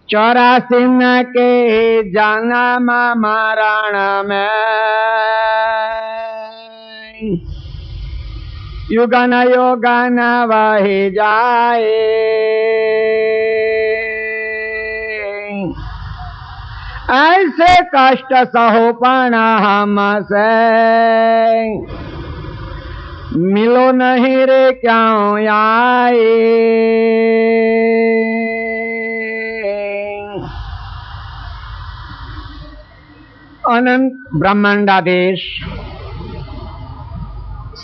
84 न के जन्म मरण में युगन युगन वही जाए। ऐसे कष्ट सहो पण हमसे मिलो नहीं रे क्यों आए। अनंत ब्रह्मांडाधीश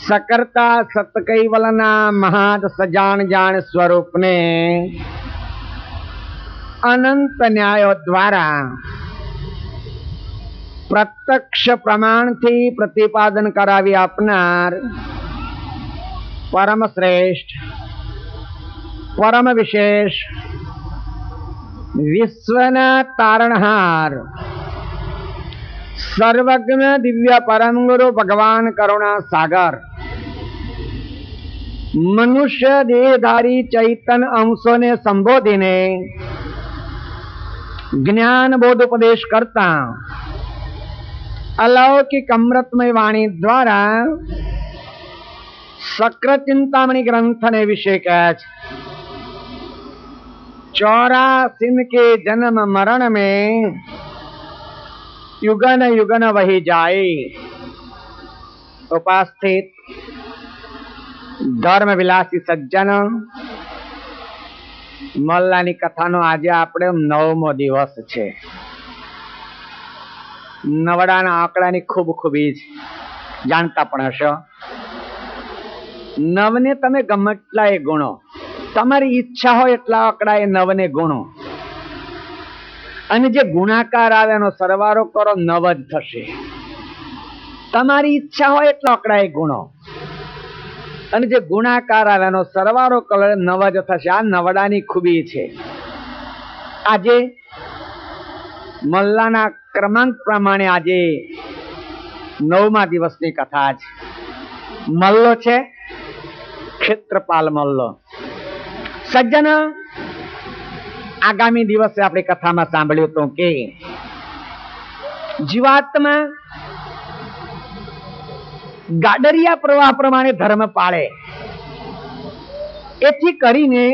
सकर्ता सतकैवलना महात सजान जान स्वरूप ने अनंत न्यायो द्वारा प्रत्यक्ष प्रमाण थी प्रतिपादन करावी आपनार परम श्रेष्ठ परम विशेष विश्वना तारणहार सर्वज्ञ दिव्य परम गुरु भगवान करुणा सागर मनुष्य देहधारी चैतन्य अंशों ने संबोधी ने ज्ञान बोध उपदेश करता अलौकिक अमृतमय वाणी द्वारा सक्र चिंतामणि ग्रंथ ने विषय कहा 84 के जन्म मरण में युगन युगन वही जाए। उपस्थित धर्म विलासी सज्जन मल्लानी कथानो आज आपणे 9मो दिवस छे। नवडाना आंकड़ानी खूब खूबी जानता पण हशो। 9 ने तमे गमे तेटलाय गुणो, तमारी ઈચ્છા હોય એટલા આંકડા એ 9 ને ગુણો અને જે ગુણાકાર આવે એનો સરવાળો કરો 9 જ થશે। તમારી ઈચ્છા હોય એટલો આંકડા એ ગુણો અને જે ગુણાકાર આવે એનો સરવાળો કરો 9 જ થશે। આ નવડાની ખૂબી છે। આજે મલ્લાના ક્રમાંક પ્રમાણે આજે 9મા દિવસની કથા છે। મલ્લો છે ક્ષેત્રપાલ મલ્લો। सज्जन आगामी दिवसे अपनी कथा में सांभळ्युं तो के जीवात्मा गाडरिया प्रवाह प्रमाणे धर्म पाळे एथी करीने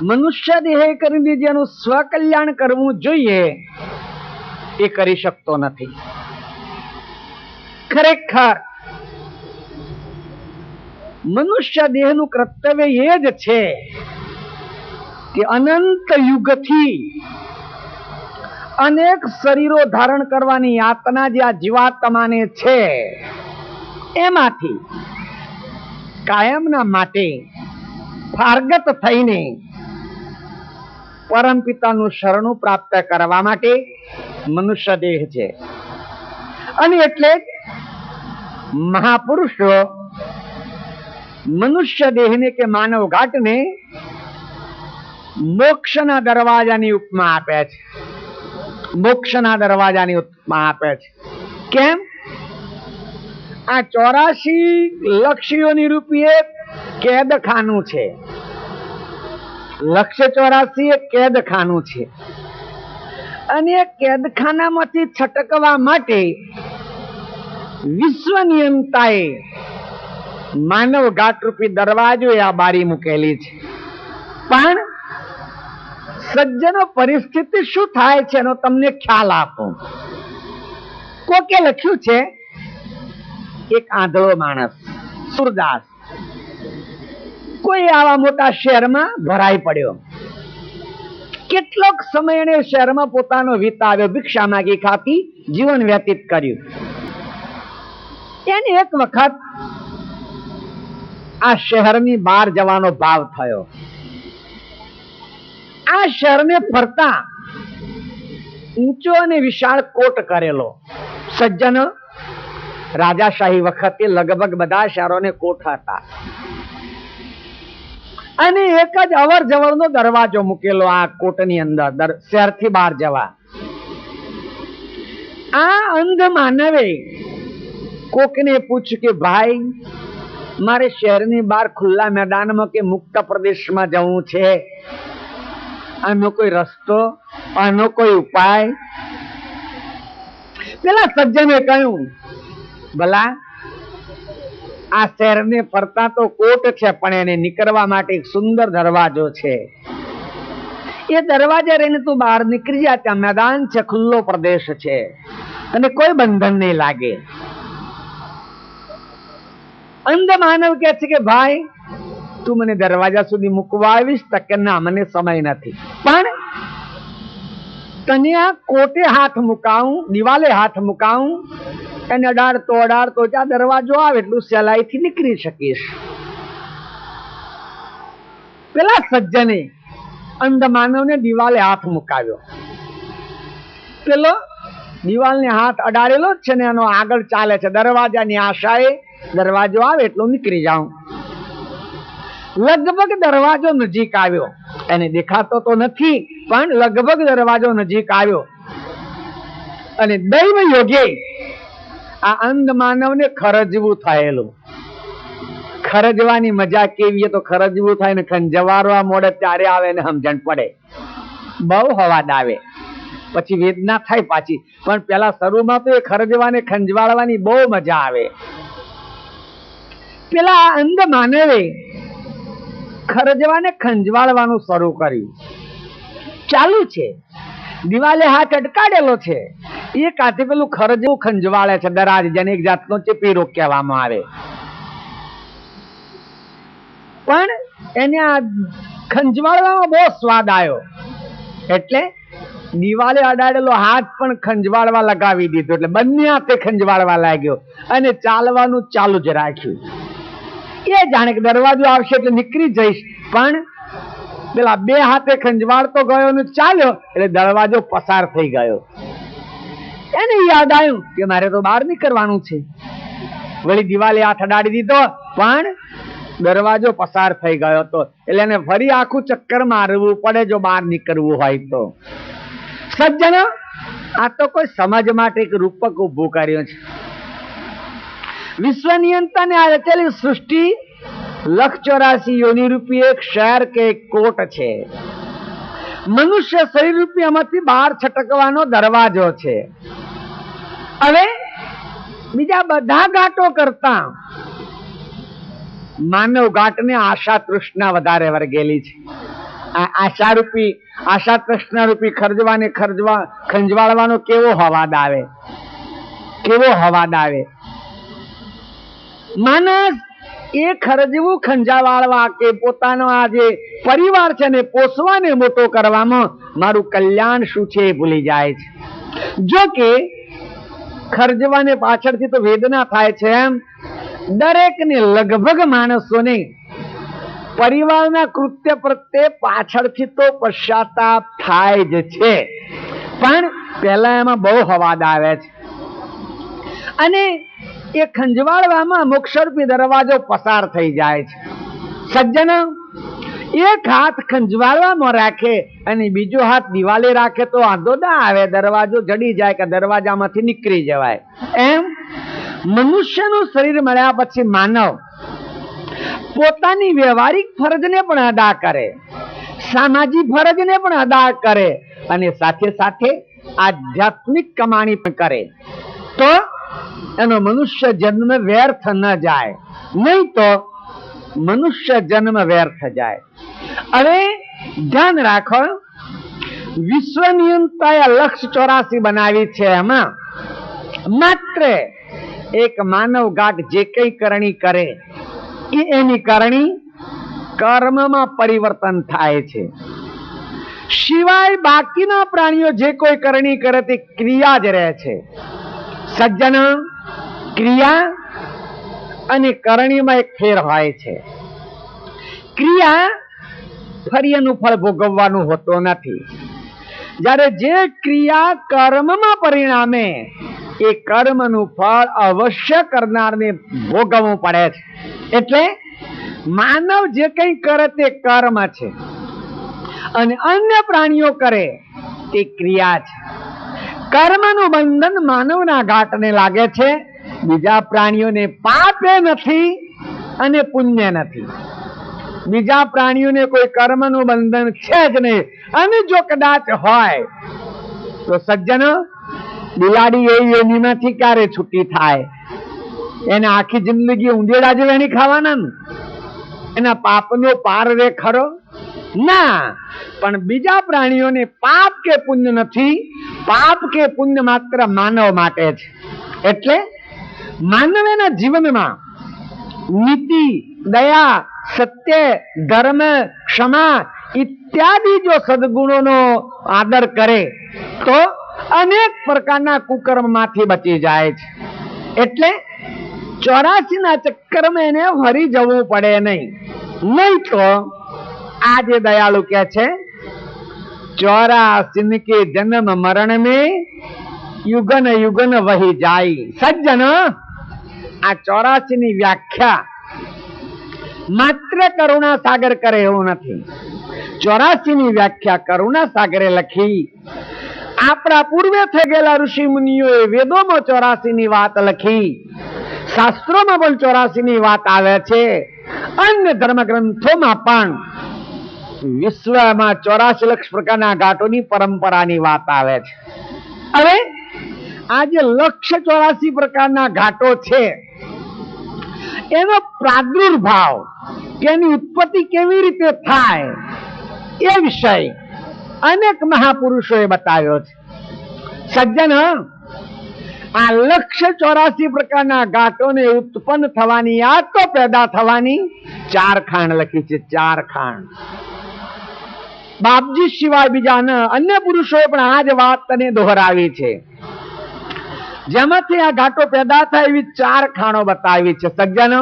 मनुष्य देहे करीने जेनुं स्वकल्याण करवुं जोईए ए करी शकतो नथी। खरेखर मनुष्य देहनु कर्तव्य ये ज छे कि अनंत युग थी अनेक शरीरो धारण करवानी यातना जे आ जीवात्माने छे एमांथी कायमना माटे फारगत थईने परम पितानुं शरणुं प्राप्त करवा माटे मनुष्य देह छे। अने एटले महापुरुषो मनुष्य देह ने के मानव घाट ने मोक्षना दरवाजानी उपमा आपे छे। मोक्षना दरवाजानी उपमा आपे छे। केम? आ 84 लक्ष्योनी रूपीए कैदखानु छे। लक्ष्य 84 एक कैदखानु छे अने कैदखानामांथी छटकवा माटे विश्व नियंताए मानव घाट रूपी दरवाजो या बारी मुकेली छे। पण सज्जनो परिस्थिति शुं थाय छे एनो तमने ख्याल आपो। कोके लख्युं छे एक आंधळो माणस सूरदास कोई आवा मोटा शहेरमां भराई पड्यो। કેટલોક સમય એને શહેરમાં પોતાનો વિતાવ્યો, ભિક્ષા માગી ખાતી જીવન વ્યતીત કર્યું। એને એક વખત આ શહેરની બહાર જવાનો ભાવ થયો। આ શહેરને ફરતા ઊંચો અને વિશાળ કોટ કરેલો। સજ્જનો, રાજાશાહી વખતે લગભગ બધા શહેરોને કોટ હતા અને એક જ અવર જવરનો દરવાજો મૂકેલો આ કોટની અંદર શહેરથી બહાર જવા। આ અંધ માનવે કોકને પૂછ્યું કે ભાઈ મારે શહેરની બહાર ખુલ્લા મેદાનમાં કે મુક્ત પ્રદેશમાં જવું છે આનો કોઈ રસ્તો, આનો કોઈ ઉપાય? પેલા સજ્જને કહ્યું, ભલા આ શહેરને ફરતા તો કોટ છે, પણ એને નીકળવા માટે એક સુંદર દરવાજો છે. એ દરવાજે રહીને તું બહાર નીકળી જા, ત્યાં મેદાન છે, ખુલ્લો પ્રદેશ છે, અને કોઈ બંધન નહીં લાગે. અંધ માનવ કે છે કે ભાઈ તું મને દરવાજા સુધી મૂકવા આવીશ? તો કે ના, મને સમય નથી. પણ તને આ કોટે હાથ મુકાવું, દિવાલે હાથ મુકાવું, એને અડાડતો અડાડતો ત્યાં દરવાજો આવે એટલું સહેલાઈથી નીકળી શકીશ. પેલા સજ્જને અંધ માનવને દિવાલે હાથ મુકાવ્યો. પેલો દિવાલને હાથ અડાડેલો જ છે ને એનો આગળ ચાલે છે, દરવાજાની આશાએ દરવાજો આવે એટલું નીકળી જાઉં. લગભગ દરવાજો નજીક આવ્યો, એને દેખાતો તો નથી, પણ લગભગ દરવાજો નજીક આવ્યો, અને દૈવ યોગે આ અંધ માનવને ખરજવું થયેલું. ખરજવાની મજા કેવી? તો ખરજવું થાય ને ખંજવારવા મોડે ત્યારે આવે ને સમજણ પડે, બહુ હવાદ આવે, પછી વેદના થાય પાછી. પણ પેલા શરૂમાં તો એ ખરજવાને ખંજવાળવાની બહુ મજા આવે. પેલા અંધ માનવે ખરજવાને ખંજવાળવાનું શરૂ કર્યું. ચાલુ છે, દિવાલે હાથ અટકાડેલો છે, એ કાંઠે પેલું ખરજવું ખંજવાળે છે, દરાજ, જેને એક જાતનો ચેપીરો કહેવામાં આવે. પણ એને આ ખંજવાળવામાં બહુ સ્વાદ આવ્યો, એટલે દિવાલે અડાડેલો હાથ પણ ખંજવાળવા લગાવી દીધો, એટલે બંને હાથે ખંજવાળવા લાગ્યો અને ચાલવાનું ચાલુ જ રાખ્યું. એ જાણે કે દરવાજો આવશે એટલે નીકળી જઈશ, પણ પેલા બે હાથે ખંજવાળતો ગયો ને ચાલ્યો એટલે દરવાજો પસાર થઈ ગયો. એને યાદ આવ્યું કે મારે તો બહાર નીકળવાનું છે. વળી દિવાલે હાથ અડાડી દીધો, પણ દરવાજો પસાર થઈ ગયો હતો, એટલે એને ફરી આખું ચક્કર મારવું પડે જો બહાર નીકળવું હોય તો. સજ્જનો, આ તો કોઈ સમજ માટે એક રૂપક ઉભું કર્યું છે. વિશ્વ નિયંતાને આ રચેલી સૃષ્ટિ 184 યોની રૂપી એક શહેર કે એક કોટ છે. મનુષ્ય શરીર રૂપી આમાંથી બહાર છટકવાનો દરવાજો છે. હવે બીજા બધા ઘાટો કરતા માનવ ઘાટને આશા તૃષ્ણા વધારે વર્ગેલી છે. આશા તૃષ્ણા રૂપી ખરજવાને ખંજવાળવાનો કેવો હવાદ આવે, કેવો હવાદ આવે. માણસ એ ખરજવું ખંજાવાળવા કે પોતાનો આ જે પરિવાર છે ને પોષવાને મોટો કરવામાં મારું કલ્યાણ શું છે એ ભૂલી જાય છે. જો કે ખર્જવાને પાછળથી તો વેદના થાય છે, એમ દરેકને, લગભગ માણસોને પરિવારના કૃત્ય પ્રત્યે પાછળથી તો પશ્ચાતાપ થાય જ છે, પણ પહેલા એમાં બહુ હવાદ આવે છે. અને એ ખંજવાળવામાં મોક્ષરૂપી દરવાજો પસાર થઈ જાય છે. સજ્જનો, એક હાથ ખંજવાળવામાં રાખે અને બીજો હાથ દિવાલે રાખે તો વાંધો ના આવે, દરવાજો જડી જાય કે દરવાજામાંથી નીકળી જવાય. એમ મનુષ્યનું શરીર મળ્યા પછી માનવ પોતાની વ્યવહારિક ફરજને પણ અદા કરે, સામાજિક ફરજને પણ અદા કરે, અને સાથે સાથે આધ્યાત્મિક કમાણી પણ કરે, તો એનો મનુષ્ય જન્મ વ્યર્થ ન જાય, નહીં તો મનુષ્ય જન્મ વ્યર્થ જાય. હવે ધ્યાન રાખો, વિશ્વ નિયંતાએ 184 બનાવી છે, એમાં માત્ર એક માનવ ગાંઠ જે કઈ કરણી કરે એ એની કરણી કર્મમાં પરિવર્તન થાય છે. સિવાય બાકીના પ્રાણીઓ જે કોઈ કરણી કરે તે ક્રિયા જ રહે છે. સજ્જનો, ક્રિયા અને કરણીમાં એક ફેર હોય છે. ક્રિયા ફરી એનું ફળ ભોગવવાનું હોતું નથી. જ્યારે જે ક્રિયા કર્મમાં પરિણામે એ કર્મનું ફળ અવશ્ય કરનારને ભોગવવું પડે છે. એટલે માનવ જે કંઈ કરે તે કર્મ છે, અને અન્ય પ્રાણીઓ કરે તે ક્રિયા છે. કર્મનું બંધન માનવના ઘાટને લાગે છે, બીજા પ્રાણીઓને પાપે નથી અને પુણ્ય નથી. બીજા પ્રાણીઓને કોઈ કર્મનું બંધન છે જ નહીં. અને જો કદાચ હોય તો સજ્જનો, બિલાડી એ યોનિમાંથી ક્યારે છૂટી થાય? એને આખી જિંદગી ઊંધેડા જ વેણી ખાવાના ને? એના પાપનો પાર રે ખરો? ના. પણ બીજા પ્રાણીઓને પાપ કે પુણ્ય નથી. પાપ કે પુણ્ય માત્ર માનવ માટે છે. એટલે માનવના જીવનમાં નીતિ, દયા, સત્ય, ધર્મ, ક્ષમા ઇત્યાદિ જો સદગુણોનો આદર કરે તો અનેક પ્રકારના કુકર્મમાંથી બચી જાય છે. એટલે 84 ના ચક્કરમાં એને ફરી જવું પડે નહીં તો આ જે દયાળુ કે છે 84 કે જન્મ મરણ में યુગન યુગન વહી જાય. સજ્જન, આ 84 ની વ્યાખ્યા માત્ર કરુણા સાગર કરે એવું નથી. 84 ની વ્યાખ્યા કરુણા સાગરે લખી. આપણા પૂર્વે થઈ ગયેલા ઋષિ મુનિઓએ વેદોમાં 84 ની વાત લખી. શાસ્ત્રોમાં પણ 84 ની વાત આવે છે. અન્ય ધર્મ ગ્રંથોમાં પણ વિશ્વમાં 84 લાખ પ્રકારના ઘાટોની પરંપરાની વાત આવે છે. હવે આ જે 184 પ્રકારના ઘાટો છે એનો પ્રાદુર્ભાવ, તેની ઉત્પત્તિ કેવી રીતે થાય એ વિષય અનેક મહાપુરુષોએ બતાવ્યો છે. સજ્જન, આ 184 પ્રકારના ઘાટોને ઉત્પન્ન થવાની, આ તો પેદા થવાની 4 ખાણ લખી છે. 4 ખાણ. બાપજી સિવાય બીજા અન્ય પુરુષોએ પણ આ જ વાત તને દોહરાવી છે. જેમાંથી આ ઘાટો પેદા થાય એવી 4 ખાણો બતાવી છે. સજ્જનો,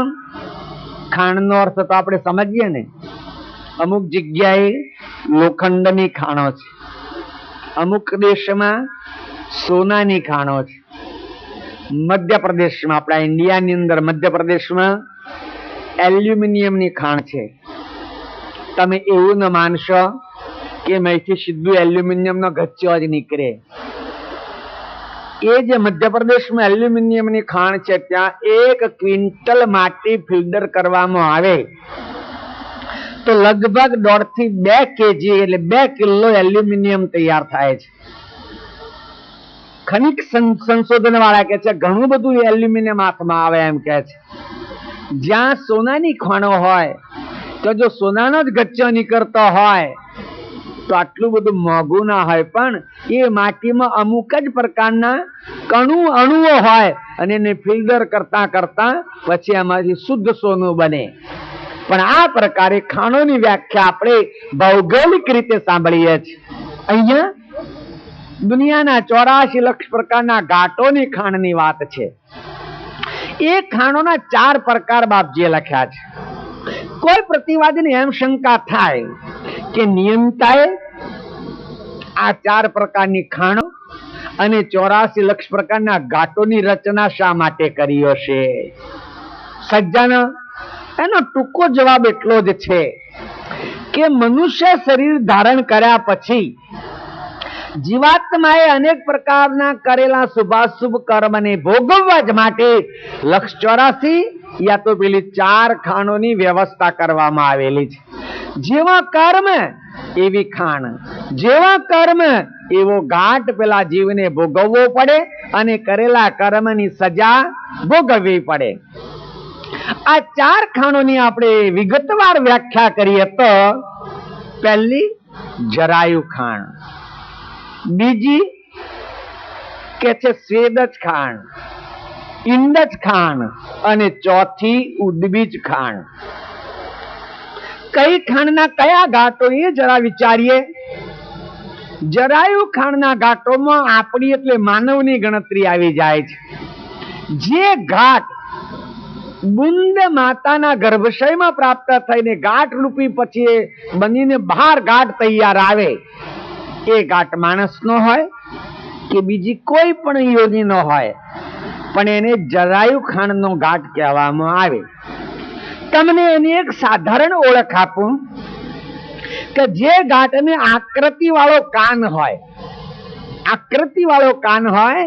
ખાણનો અર્થ તો આપણે સમજીએ ને. અમુક જગ્યાએ લોખંડની ખાણો છે, અમુક દેશમાં સોનાની ખાણો છે. મધ્યપ્રદેશમાં, આપણા ઇન્ડિયાની અંદર મધ્યપ્રદેશમાં એલ્યુમિનિયમની ખાણ છે. તમે એવું ન માનશો કે અહીંથી સીધું એલ્યુમિનિયમનો ગચ્ચો જ નીકળે. એ જે મધ્યપ્રદેશમાં એલ્યુમિનિયમની ખાણ છે ત્યાં 1 ક્વિન્ટલ માટી ફિલ્ટર કરવામાં આવે તો લગભગ 1.5 થી 2 કેજી એટલે 2 કિલો એલ્યુમિનિયમ તૈયાર થાય છે. ખનિક સંશોધન વાળા કે છે ઘણું બધું એલ્યુમિનિયમ હાથમાં આવે એમ કે છે. જ્યાં સોનાની ખાણો હોય તો જો સોનાનો જ ગચ્ચો નીકળતો હોય તો આટલું બધું મોંઘું ના હોય, પણ એ માટીમાં અમુક જ પ્રકારના અણુઓ હોય અને એને ફિલ્ટર કરતા કરતા પછી એમાંથી શુદ્ધ સોનું બને. પણ આ પ્રકારે ખાણોની વ્યાખ્યા આપણે ભૌગોલિક રીતે સાંભળીએ છીએ. અહીંયા દુનિયાના 84 લાખ પ્રકારના ઘાટોની ખાણની વાત છે. એ ખાણોના 4 પ્રકાર બાપજીએ લખ્યા છે. કોઈ પ્રતિવાદીને એમ શંકા થાય કે નિયંતાએ આ 4 પ્રકારની ખાણો અને 84 લાખ પ્રકારના ઘાટોની રચના શા માટે કરી હશે? સજ્જન, એનો ટૂંકો જવાબ એટલો જ છે કે મનુષ્ય શરીર ધારણ કર્યા પછી જીવાત્માએ અનેક પ્રકારના કરેલા શુભાશુભ કર્મને ભોગવવા જ માટે 184 યા તો પેલી 4 ખાણોની વ્યવસ્થા કરવામાં આવેલી છે. જેવા કર્મ એવી ખાણ, જેવા કર્મ એવો ઘાટ પેલા જીવને ભોગવવો પડે અને કરેલા કર્મની સજા ભોગવવી પડે. આ 4 ખાણોની આપણે વિગતવાર વ્યાખ્યા કરીએ તો પહેલી જરાયુ ખાણ, બીજી કે છે સ્વેદજ ખાણ, ઇંડજ ખાણ અને ચોથી ઉદ્બીજ ખાણ. કઈ ખાણના કયા ઘાટો એ જરા વિચારીએ. જરાયુ ખાણના ઘાટોમાં આપણી એટલે માનવની ગણતરી આવી જાય છે. જે ઘાટ બુંદ માતાના ગર્ભાશયમાં પ્રાપ્ત થઈને ઘાટ રૂપી પછી બનીને બહાર ઘાટ તૈયાર આવે, એ ઘાટ માણસનો હોય કે બીજી કોઈ પણ યોનિનો હોય, પણ એને જરાયુ ખાણનો ઘાટ કહેવામાં આવે. તમને એની એક સાધારણ ઓળખ આપું કે જે ઘાટને આકૃતિ વાળો કાન હોય, આકૃતિ વાળો કાન હોય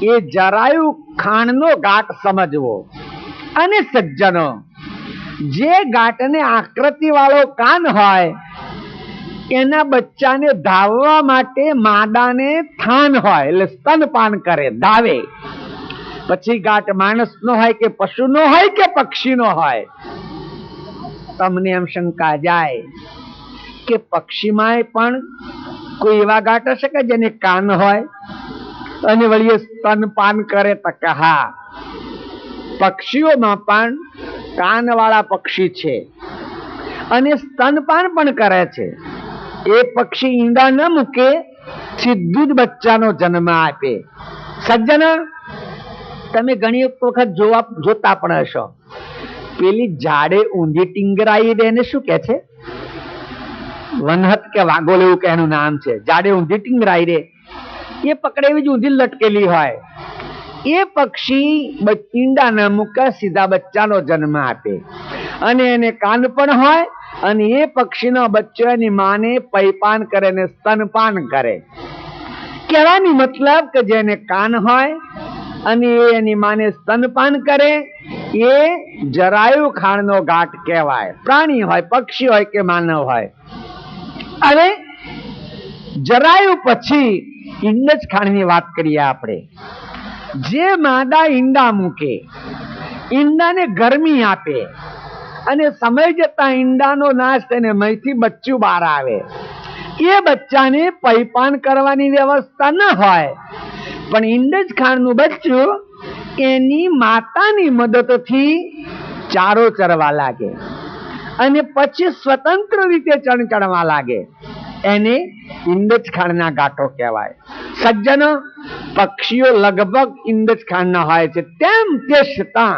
એ જરાયુ ખાણનો ઘાટ સમજવો. અને સજ્જનો, જે ગાંઠને આકૃતિ વાળો કાન હોય એના બચ્ચાને ધાવવા માટે માદાને થાન હોય, એટલે સ્તનપાન કરે, ધાવે. પછી ગાંઠ માણસનો હોય કે પશુનો હોય કે પક્ષીનો હોય. તમને એમ શંકા જાય કે પક્ષીમાં પણ કોઈ એવા ગાંઠ હશે કે જેને કાન હોય અને વળી સ્તનપાન કરે? તો કે હા, પક્ષીઓમાં પણ કાન વાળા પક્ષી છે અને સ્તનપાન પણ કરે છે. એ પક્ષી ઈંડા ન મૂકે, સીધું જ બચ્ચાનો જન્મ આપે. સજ્જન, તમે ઘણી વખત જોતા પણ હશો, પેલી ઝાડે ઊંધી ટીંગરાઈ દે ને શું કે છે? વનહત કે વાગોલ એવું કે એનું નામ છે. ઝાડે ઊંધી ટીંગરાઈ દે, એ પકડેવી જ ઊંધી લટકેલી હોય. એ પક્ષી ઈંડા ન મૂકે, સીધા બચ્ચાનો જન્મ આપે અને એને કાન પણ હોય અને એ પક્ષીનો બચ્ચો એની માને પૈપાન કરે ને સ્તનપાન કરે. કહેવાની મતલબ કે જેને કાન હોય અને એની માને સ્તનપાન કરે એ જરાયુ ખાણનો ગાંઠ કહેવાય. પ્રાણી હોય, પક્ષી હોય કે માનવ હોય. હવે જરાયુ પછી ઈંડજ ખાણની વાત કરીએ આપણે. જે માદા ઈંડા મૂકે, ઈંડાને ગરમી આપે અને સમય જતા ઈંડાનો નાશ થઈને મયથી બચ્ચું બહાર આવે. એ બચ્ચાને પૈપાન કરવાની વ્યવસ્થા ન હોય, પણ ઈંડજ ખાણનું બચ્ચું એની માતાની મદદથી ચારો ચરવા લાગે અને પછી સ્વતંત્ર રીતે ચણચણવા લાગે. એને ઈંડજ ખાણના ગાંઠો કહેવાય. સજ્જનો, પક્ષીઓ લગભગ ઈંડજ ખાણના હોય છે. તેમ તે છતાં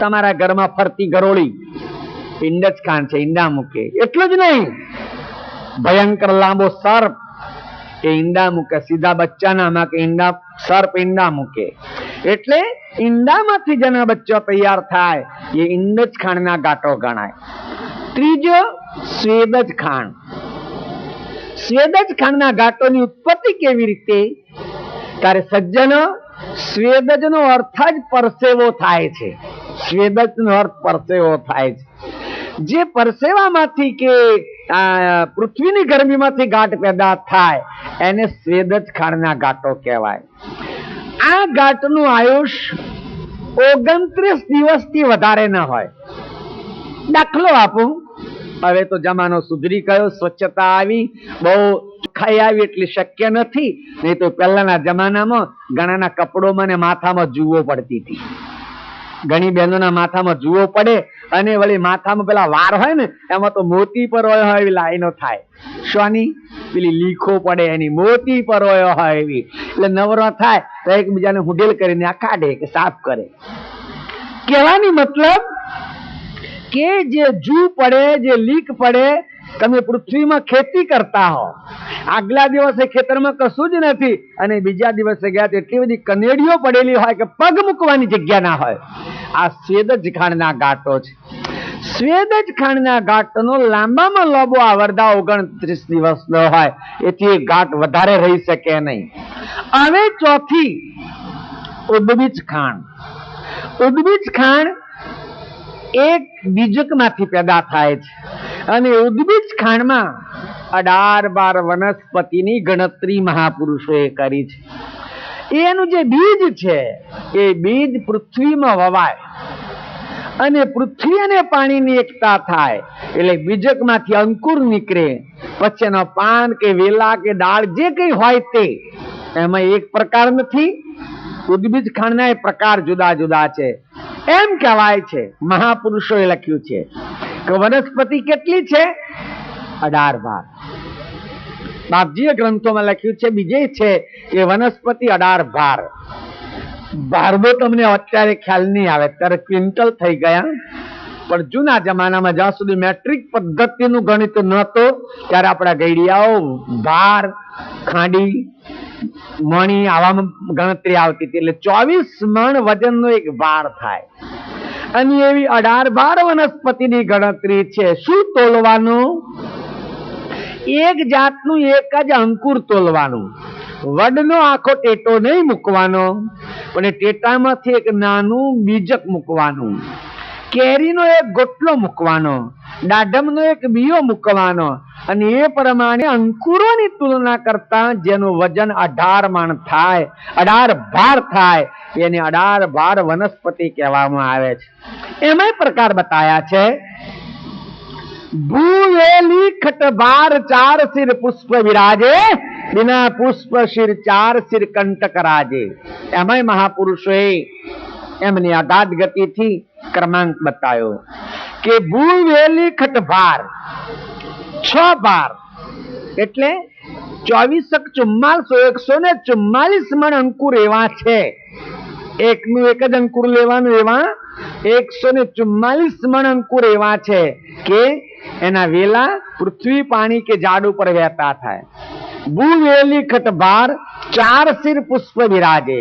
તમારા ઘરમાં ફરતી ગરોળી ઈંડજ ખાણ છે, ઈંડા મૂકે. એટલું જ નહીં, ભયંકર લાંબો સર્પ એ ઈંડા મૂકે, સીધા બચ્ચાના માં કે ઈંડા, સર્પ ઈંડા મૂકે. એટલે ઈંડામાંથી જેના બચ્ચો તૈયાર થાય એ ઈંડજ ખાણના ગાંઠો ગણાય. ત્રીજો, સ્વેદજ ખાણ. સ્વેદજ ખાણના ગાંઠોની ઉત્પત્તિ કેવી રીતે? ત્યારે સજ્જનો, સ્વેદજનો અર્થ જ પરસેવો થાય છે. સ્વેદજનો અર્થ પરસેવો થાય છે. જે પરસેવામાંથી કે પૃથ્વીની ગરમીમાંથી ગાંઠ પેદા થાય એને સ્વેદજ ખાણના ગાંઠો કહેવાય. આ ગાંઠનું આયુષ 29 દિવસથી વધારે ન હોય. દાખલો આપું, હવે તો જમાનો સુધરી ગયો, સ્વચ્છતા આવી, બહુ ચોખ્ખાઈ આવી, એટલે શક્ય નથી. નહીં તો પહેલાના જમાનામાં ઘણાના કપડોમાં ને માથામાં જુઓ પડતી હતી. ઘણી બહેનોના માથામાં જુઓ પડે અને વળી માથામાં પેલા વાર હોય ને એમાં તો મોતી પરોયો હોય એવી લાઈનો થાય. શોની? પેલી લીખો પડે એની, મોતી પરોયો હોય એવી. એટલે નવરો થાય તો એકબીજાને હુડેલ કરીને આ કાઢે કે સાફ કરે. કહેવાની મતલબ કે જે જુ પડે, જે લીક પડે, તમે પૃથ્વીમાં ખેતી કરતા હો, આગલા દિવસે ખેતરમાં કશું જ નથી અને બીજા દિવસે ગયા તો એટલી બધી કનેડીઓ પડેલી હોય કે પગ મૂકવાની જગ્યા ના હોય. આ સ્વેદજ ખાણના ગાંઠો છે. સ્વેદજ ખાણના ગાંઠનો લાંબામાં લાંબો આવરદા 29 દિવસનો હોય, એથી ગાંઠ વધારે રહી શકે નહીં. હવે ચોથી, ઉદ્બીજ ખાણ. ઉદ્બીજ ખાણ એક બીજકમાંથી પેદા થાય છે અને ઉદ્બીજ ખાણમાં 18-12 વનસ્પતિની ગણતરી મહાપુરુષોએ કરી છે. એનું જે બીજ છે એ બીજ પૃથ્વીમાં વવાય અને પૃથ્વી અને પાણીની એકતા થાય એટલે બીજકમાંથી અંકુર નીકળે. પછી એનો પાન કે વેલા કે ડાળ જે કઈ હોય તે, એમાં એક પ્રકાર નથી. ઉદ્બીજ ખાણના એ પ્રકાર જુદા જુદા છે. એમ કહેવાય છે, મહાપુરુષોએ લખ્યું છે કે વનસ્પતિ કેટલી છે? 18-12. બાપજીએ ગ્રંથોમાં લખ્યું છે, બીજે છે કે વનસ્પતિ 18-12. ભારતો તમને અત્યારે ખ્યાલ નહીં આવે, ત્યારે ક્વિન્ટલ થઈ ગયા. પણ જૂના જમાનામાં જ્યાં સુધી મેટ્રિક પદ્ધતિનું ગણિત નહોતું ત્યારે આપણા ગઈડિયાઓ ભાર, ખાંડી, મણી આવામાં ગણતરી આવતી હતી. એટલે 24 મણ વજનનો એક ભાર થાય અને એવી 18-12 વનસ્પતિની ગણતરી છે. શું તોલવાનું? એક જાતનું એક જ અંકુર તોલવાનું. વડનો આખો ટેટો નહીં મૂકવાનો, પણ એ ટેટામાંથી એક નાનું બીજક મૂકવાનું. કેરીનો એક ગોટલો મૂકવાનો, દાડમનો એક બીયો મૂકવાનો, અને એ પ્રમાણે અંકુરોની તુલના કરતા જેનું વજન 18 મણ થાય, 18 ભાર થાય, એને 18 ભાર વનસ્પતિ કહેવામાં આવે છે. એમાં પ્રકાર બતાયા છે. ભૂવેલી ખટબાર 4 શિર પુષ્પ વિરાજે, બિના પુષ્પ શિર 4 શિર કંટક રાજે. એમાં મહાપુરુષોએ એમની અગાધ ગતિથી ક્રમાંક બતાવ્યો કે ભૂવેલી ખટભાર 6 ભાર એટલે 144 મણ અંકુર એવા છે. એકનું એક જ અંકુર લેવાનું, એવા 144 મણ અંકુર એવા છે કે એના વેલા પૃથ્વી પાણી કે ઝાડ ઉપર વહેતા થાય. ભૂવેલી ખટભાર 4 શિર પુષ્પ વિરાજે.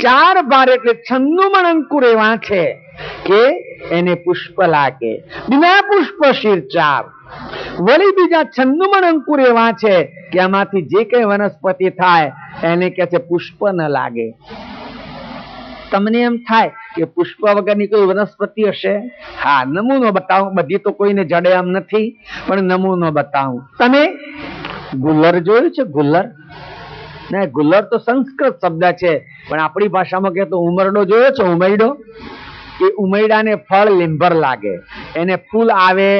4 ભાર એટલે 96 મણ અંકુર એવા છે કે એને પુષ્પ લાગે. બિના પુષ્પ શિર 4. વળી બીજા 96 મણ અંકુર એવા છે કે આમાંથી જે કઈ વનસ્પતિ થાય એને કે છે પુષ્પ ન લાગે. તમને એમ થાય કે પુષ્પ વગરની કોઈ વનસ્પતિ હશે? હા, નમૂનો બતાવું. બધી તો કોઈને જડે એમ નથી, પણ નમૂનો બતાવું. તમે ગુલ્લર જોયું છે? ગુલ્લર ના, ગુલ્લર તો સંસ્કૃત શબ્દ છે, પણ આપણી ભાષામાં કહે તો ઉમરડો જોયો છે? ઉમરડો. એ ઉમરડાને ફળ લીંબર લાગે, એને ફૂલ આવે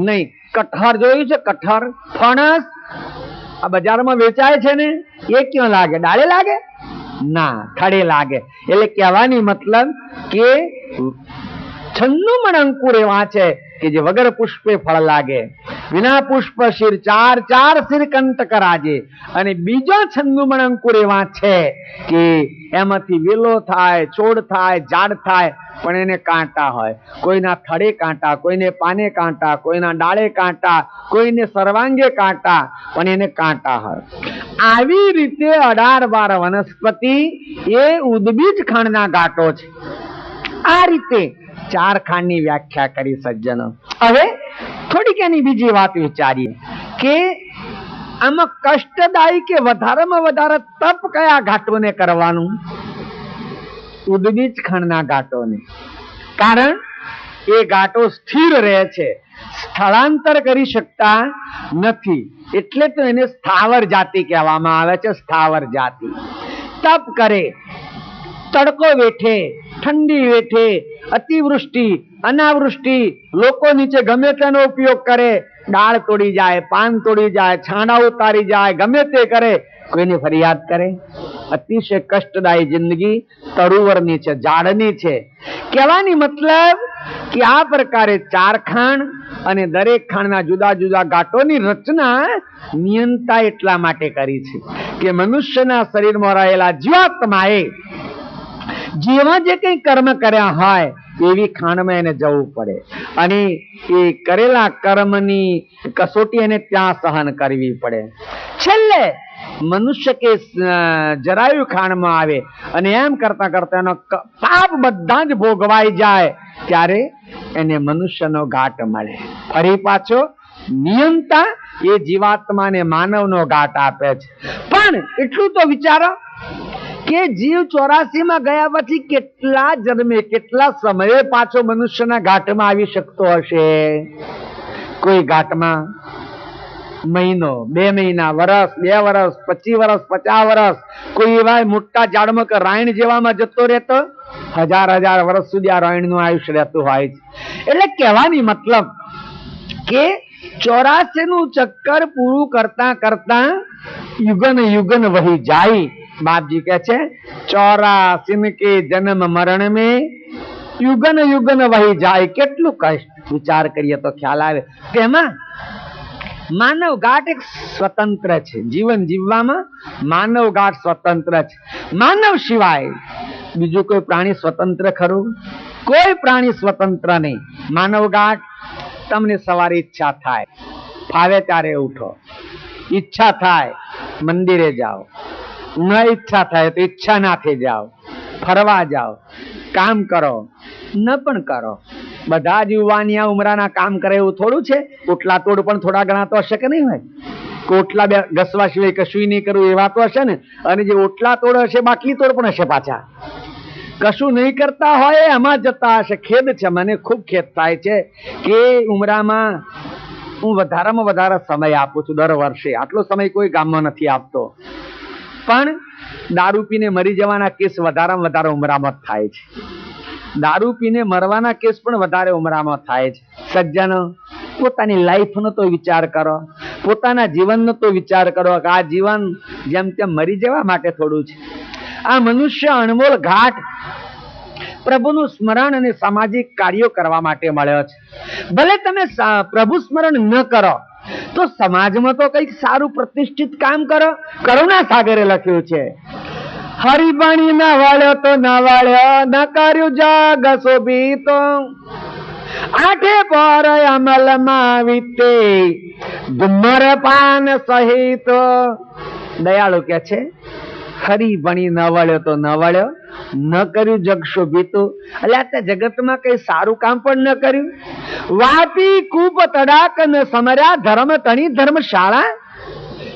નહીં. કઠર જોયું છે? કઠર, ફણસ આ બજારમાં વેચાય છે ને, એ ક્યાં લાગે? ડાળે લાગે? ના, થડે લાગે. એટલે કહેવાની મતલબ કે 96 મણ અંકુર એવા છે કે જે વગર પુષ્પે ફળ લાગે. વિના પુષ્પ શિર 4 શિર કંટક રાજે. અને બીજા 96 મણ અંકુર એવા છે કે એમાંથી વેલો થાય, છોડ થાય, ઝાડ થાય, પણ એને કાંટા હોય. કોઈના થડે કાંટા, કોઈને પાને કાંટા, કોઈના ડાળે કાંટા, કોઈને સર્વાંગે કાંટા, પણ એને કાંટા હોય. આવી રીતે 18 બાર વનસ્પતિ એ ઉદ્ભીજ ખાંડના ગાંઠો છે. આ રીતે 4 ખાંડની વ્યાખ્યા કરી સજ્જનો. હવે થોડીક એની બીજી વાત વિચારીએ કે આમાં કષ્ટદાયી કે વધારેમાં વધારે તપ કયા ઘાટોને કરવાનું? ઉદ્ભીજ ખાંડના ઘાટોને. કારણ એ ઘાટો સ્થિર રહે છે, સ્થળાંતર કરી શકતા નથી, એટલે તો એને સ્થાવર જાતિ કહેવામાં આવે છે. સ્થાવર જાતિ તપ કરે, તડકો વેઠે, ઠંડી વેઠે, અતિવૃષ્ટિ, અનાવૃષ્ટિ, લોકો નીચે ગમે તેનો ઉપયોગ કરે, ડાળ તોડી જાય, પાન તોડી જાય, છાંડા ઉતારી જાય, ગમે તે કરે, કોઈની ફરિયાદ કરે? અતિશય કષ્ટદાયી જિંદગી તરુવરની છે, ઝાડની છે. કહેવાની મતલબ કે આ પ્રકારે 4 ખાંડ અને દરેક ખાંડના જુદા જુદા ઘાટોની રચના નિયંતા એટલા માટે કરી છે કે મનુષ્યના શરીરમાં રહેલા જીવાત્માએ જેવા જે કઈ કર્મ કર્યા હોય એવી ખાંડમાં એને જવું પડે, અને એ કરેલા કર્મની કસોટી એને ત્યાં સહન કરવી પડે. છેલ્લે મનુષ્ય કે જરાયુ ખાંડમાં આવે અને એમ કરતા કરતા એનો પાપ બધા જ ભોગવાઈ જાય, ત્યારે એને મનુષ્યનો ઘાટ મળે. ફરી પાછો નિયંતા એ જીવાત્માને માનવનો ઘાટ આપે છે. પણ એટલું તો વિચારો કે જીવ 84 માં ગયા પછી કેટલા જન્મે, કેટલા સમયે પાછો મનુષ્યના ઘાટમાં આવી શકતો હશે? કોઈ ઘાટમાં મહિનો, 2 મહિના, વર્ષ, 2 વર્ષ, 25 વર્ષ, 50 વર્ષ, કોઈ એવા મોટા ઝાડમાં કે રાયણ જેવામાં જતો રહેતો, 1000 વર્ષ સુધી આ રાયણનું આયુષ્ય રહેતું હોય છે. એટલે કહેવાની મતલબ કે 84 નું ચક્કર પૂરું કરતા કરતા યુગન યુગન વહી જાય. બાપજી કહે છે 84 કે જન્મ મરણ में યુગન યુગન વહી જાય. કેટલું કષ્ટ વિચાર કરીએ તો ખ્યાલ આવે. તેમાં માનવ ઘાટ એક સ્વતંત્ર છે. જીવન જીવવામાં માનવ ઘાટ સ્વતંત્ર છે. માનવ સિવાય બીજું કોઈ પ્રાણી સ્વતંત્ર ખરું? કોઈ પ્રાણી સ્વતંત્ર નહીં. માનવ ઘાટ તમને સવારે ઈચ્છા થાય ફાવે ત્યારે ઉઠો, ઈચ્છા થાય મંદિરે જાઓ, ન ઈચ્છા થાય તો ઈચ્છા ના થઈ જાઓ, ફરવા જાઓ, કામ કરો, ન પણ કરો. બધા જ યુવાનિયા ઉમરાના કામ કરે એવું થોડું છે? ઓટલા તોડ પણ થોડા ઘણા તો હશે કે નહીં હોય? ઓટલા ઘસવા સિવાય કશું નહીં કરવું એવા તો હશે ને. અને જે ઓટલા તોડ હશે બાટલી તોડ પણ હશે પાછા. કશું નહીં કરતા હોય એમાં જતા હશે. ખેદ છે, મને ખૂબ ખેદ થાય છે કે ઉમરામાં હું વધારામાં વધારે સમય આપું છું. દર વર્ષે આટલો સમય કોઈ ગામમાં નથી આપતો, પણ દારૂ પીને મરી જવાના કેસ વધારામાં વધારે ઉમરામાં થાય છે. દારૂ પીને મરવાના કેસ પણ વધારે ઉમરામાં થાય છે. સજ્જનો, પોતાની લાઈફનો તો વિચાર કરો, પોતાના જીવનનો તો વિચાર કરો કે આ જીવન જેમ તેમ મરી જવા માટે થોડું છે. આ મનુષ્ય અણમોલ ઘાટ પ્રભુનું સ્મરણ અને સામાજિક કાર્યો કરવા માટે મળ્યો છે. ભલે તમે પ્રભુ સ્મરણ ન કરો તો સમાજમાં તો કંઈક સારું પ્રતિષ્ઠિત કામ કરો. કરુણા સાગરે લખ્યું છે, હરિવાણી ના વાળ્યો તો ના વાળ્યો, ન કર્યું જગ શોભિતો, આઠે પર અમલમાં વીતે ધુમ્રપાન સહિત. દયાળુ કે છે, ખરી ભણી ન વળ્યો તો ન વળ્યો, ન કર્યું જગ શોભિતું, એટલે આ જગતમાં કઈ સારું કામ પણ ન કર્યું. વાપી કૂપ તડાક ન સમર્યા, ધર્મ તણી ધર્મશાળા,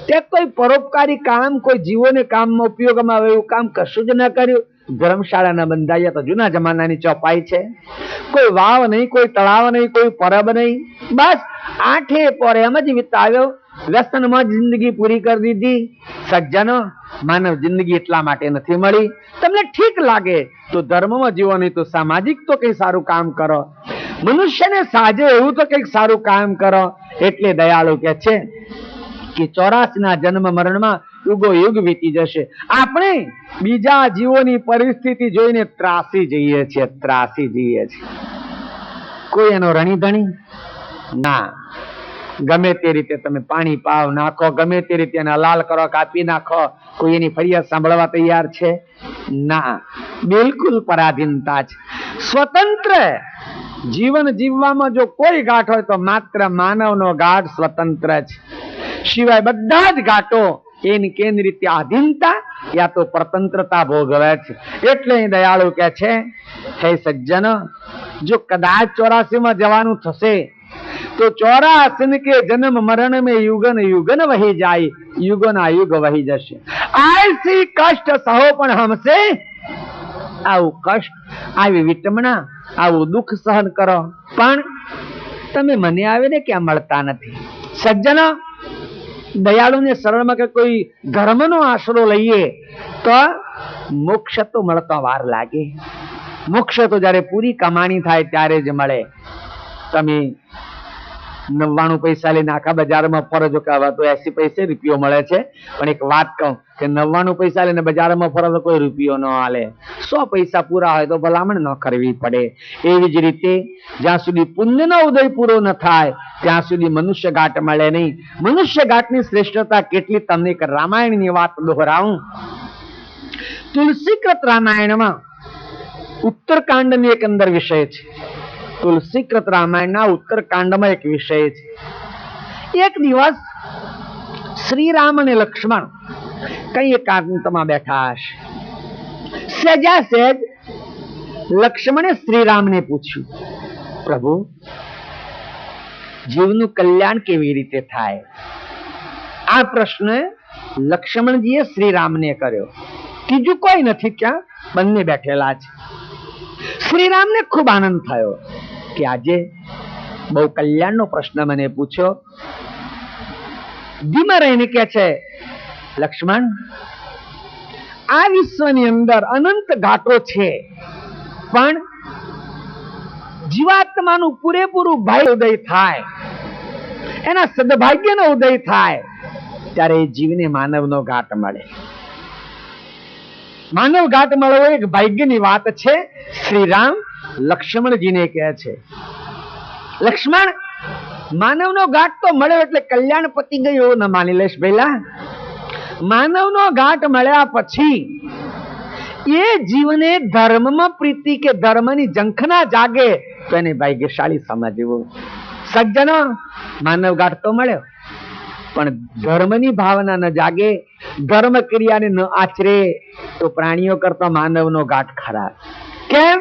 તે કોઈ પરોપકારી કામ, કોઈ જીવોને કામમાં ઉપયોગમાં આવે એવું કામ કશું જ ન કર્યું. ધર્મશાળા ના બંધાયા તો જૂના જમાનાની ચોપાઈ છે. કોઈ વાવ નહીં, કોઈ તળાવ નહીં, કોઈ પરબ નહીં, બસ આઠે પર એમ જ વિતાવ્યો. વ્યસનમાં જિંદગી પૂરી કરી દીધી. સજ્જનો, માનવ જિંદગી એટલા માટે નથી મળી. તમને ઠીક લાગે તો ધર્મમાં જીવો, નહીં તો સામાજિક તો કઈ સારું કામ કરો. મનુષ્યને સાજે એવું તો કઈક સારું કામ કરો. એટલે દયાળુ કે છે કે 84 ના જન્મ મરણમાં યુગો યુગ વીતી જશે. આપણે બીજા જીવોની પરિસ્થિતિ જોઈને ત્રાસી જઈએ છીએ, ત્રાસી જઈએ છીએ. કોઈ એનો રણી ધણી ના. ગમે તે રીતે તમે પાણી પાવ નાખો, ગમે તે રીતે એને હલાલ કરો, કાપી નાખો, કોઈ એની ફરિયાદ સાંભળવા તૈયાર છે ના. બિલકુલ પરાધીનતા છે. સ્વતંત્ર જીવન જીવવામાં જો કોઈ ગાંઠ હોય તો માત્ર માનવનો ગાંઠ સ્વતંત્ર છે. સિવાય બધા જ ગાંઠો એની કેન્દ્ર રીતે આધીનતા યા તો પ્રતંત્રતા ભોગવે છે. એટલે દયાળુ કે છે, હે સજ્જન, જો કદાચ 84 માં જવાનું થશે તો 84 કે જન્મ મરણ में युगन युगन वही જાય, યુગોના યુગ વહી જશે. આયસી કષ્ટ સહો પણ હમસે, આવું કષ્ટ, આવી વિટમણા, આવું દુઃખ સહન કરો, પણ તમે મને આવે ને ક્યાં મળતા નથી. સજ્જનો, દયાળુ ને સરળમાં કે કોઈ ધર્મનો આશરો લઈએ તો મોક્ષ તો મળતા વાર લાગે. મોક્ષ તો જયારે પૂરી કમાણી થાય ત્યારે જ મળે. તમે 99 પૈસા લઈને આખા બજારમાં ફરો છો, કે હવે તો 80 પૈસે રૂપિયો મળે છે, પણ એક વાત કહું કે 99 પૈસા લઈને બજારમાં ફરો તો કોઈ રૂપિયો ન હાલે. 100 પૈસા પૂરા હોય તો ભલામણ ન કરવી પડે. એવી જ રીતે જ્યાં સુધી પુણ્યનો ઉદય પૂરો ન થાય ત્યાં સુધી મનુષ્ય ઘાટ મળે નહીં. મનુષ્ય ઘાટની શ્રેષ્ઠતા કેટલી, તમને એક રામાયણની વાત દોહરાવું. તુલસીકૃત રામાયણમાં ઉત્તરકાંડની એક અંદર વિષય છે. તુલસીકૃત રામાયણના ઉત્તરકાંડમાં એક વિષય છે. એક દિવસ શ્રી રામ અને લક્ષ્મણ કઈ એકાંતમાં બેઠા હશે. સહેજા સહેજ લક્ષ્મણે શ્રીરામને પૂછ્યું, પ્રભુ, જીવનું કલ્યાણ કેવી રીતે થાય? આ પ્રશ્ન લક્ષ્મણજીએ શ્રીરામને કર્યો. ત્રીજું કોઈ નથી, ત્યાં બંને બેઠેલા છે. શ્રીરામને ખૂબ આનંદ થયો કે આજે બહુ કલ્યાણનો પ્રશ્ન મને પૂછ્યો. ધીમા રહીને કે છે, લક્ષ્મણ, આ વિશ્વની અંદર અનંત ઘાટો છે, પણ જીવાત્માનું પૂરેપૂરું ભાગ્ય ઉદય થાય, એના સદભાગ્યનો ઉદય થાય ત્યારે એ જીવને માનવનો ઘાટ મળે. માનવ ઘાટ મળવો એક ભાગ્યની વાત છે. શ્રી રામ લક્ષ્મણજીને કહે છે, લક્ષ્મણ, માનવનો ઘાટ તો મળ્યો એટલે કલ્યાણ પતી ગયું એવું ન માની લેશ ભઈલા. માનવનો ઘાટ મળ્યા પછી એ જીવને ધર્મમાં પ્રીતિ કે ધર્મની ઝંખના જાગે તો એને ભાગ્યશાળી સમજવું. સજ્જનો, માનવ ઘાટ તો મળ્યો, પણ ધર્મની ભાવના ન જાગે, ધર્મ ક્રિયાને ન આચરે તો પ્રાણીઓ કરતા માનવનો ઘાટ ખરાબ. કેમ?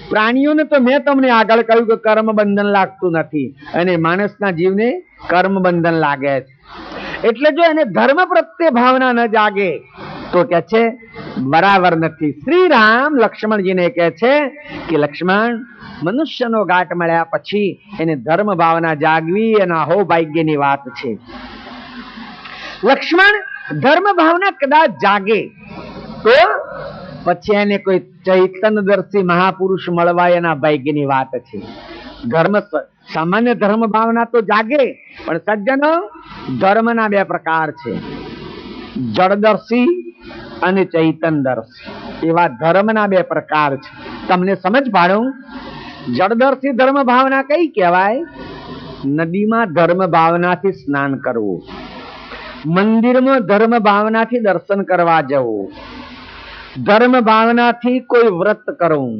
પ્રાણીઓને તો મેં તમને આગળ કહ્યું કે કર્મ બંધન લાગતું નથી, અને માણસના જીવને કર્મ બંધન લાગે છે. એટલે જો એને ધર્મ પ્રત્યે ભાવના ન જાગે તો કે છે બરાબર નથી. શ્રી રામ લક્ષ્મણજીને કહે છે કે લક્ષ્મણ, મનુષ્યનો ઘાટ મળ્યા પછી એને ધર્મ ભાવના જાગવી એના અહો ભાગ્યની વાત છે. લક્ષ્મણ, ધર્મ ભાવના કદાચ જાગે તો પછી એને કોઈ ચૈતન્યદર્શી મહાપુરુષ મળવા એના ભાગ્યની વાત છે. સામાન્ય ધર્મ ભાવના તો જાગે, પણ સજ્જનો, ધર્મના બે પ્રકાર છે, જળદર્શી અને ચૈતનદર્શી. એવા ધર્મના બે પ્રકાર છે. તમને સમજ પાડું. જળદર્શી ધર્મ ભાવના કઈ કહેવાય? નદીમાં ધર્મ ભાવનાથી સ્નાન કરવું, મંદિરમાં ધર્મ ભાવનાથી દર્શન કરવા જવું, ધર્મ ભાવનાથી કોઈ વ્રત કરવું,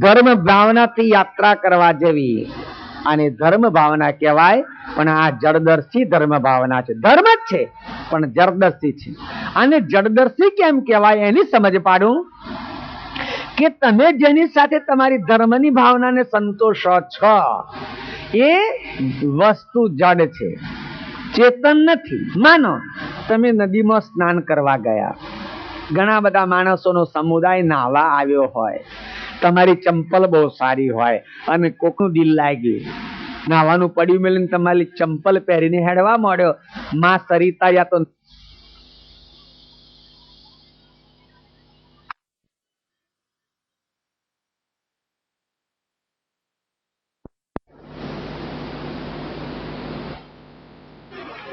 ધર્મ ભાવનાથી યાત્રા કરવા જવી, અને ધર્મ ભાવના કહેવાય. પણ આ જળદર્શી ધર્મ ભાવના છે. ધર્મ જ છે પણ જળદર્શી છે. અને જળદર્શી કેમ કહેવાય એની સમજ પાડું કે તમે જેની સાથે તમારી ધર્મની ભાવનાને સંતોષો છો એ વસ્તુ જડ છે, ચેતન નથી. માનો તમે નદીમાં સ્નાન કરવા ગયા, ઘણા બધા માણસોનો સમુદાય નાહવા આવ્યો હોય, તમારી ચંપલ બહુ સારી હોય અને કોકનું દિલ લાગ્યું, નાવાનું પડ્યું મેલીને તમારી ચંપલ પહેરીને હેડવા માંડ્યો, માં સરિતા યા તો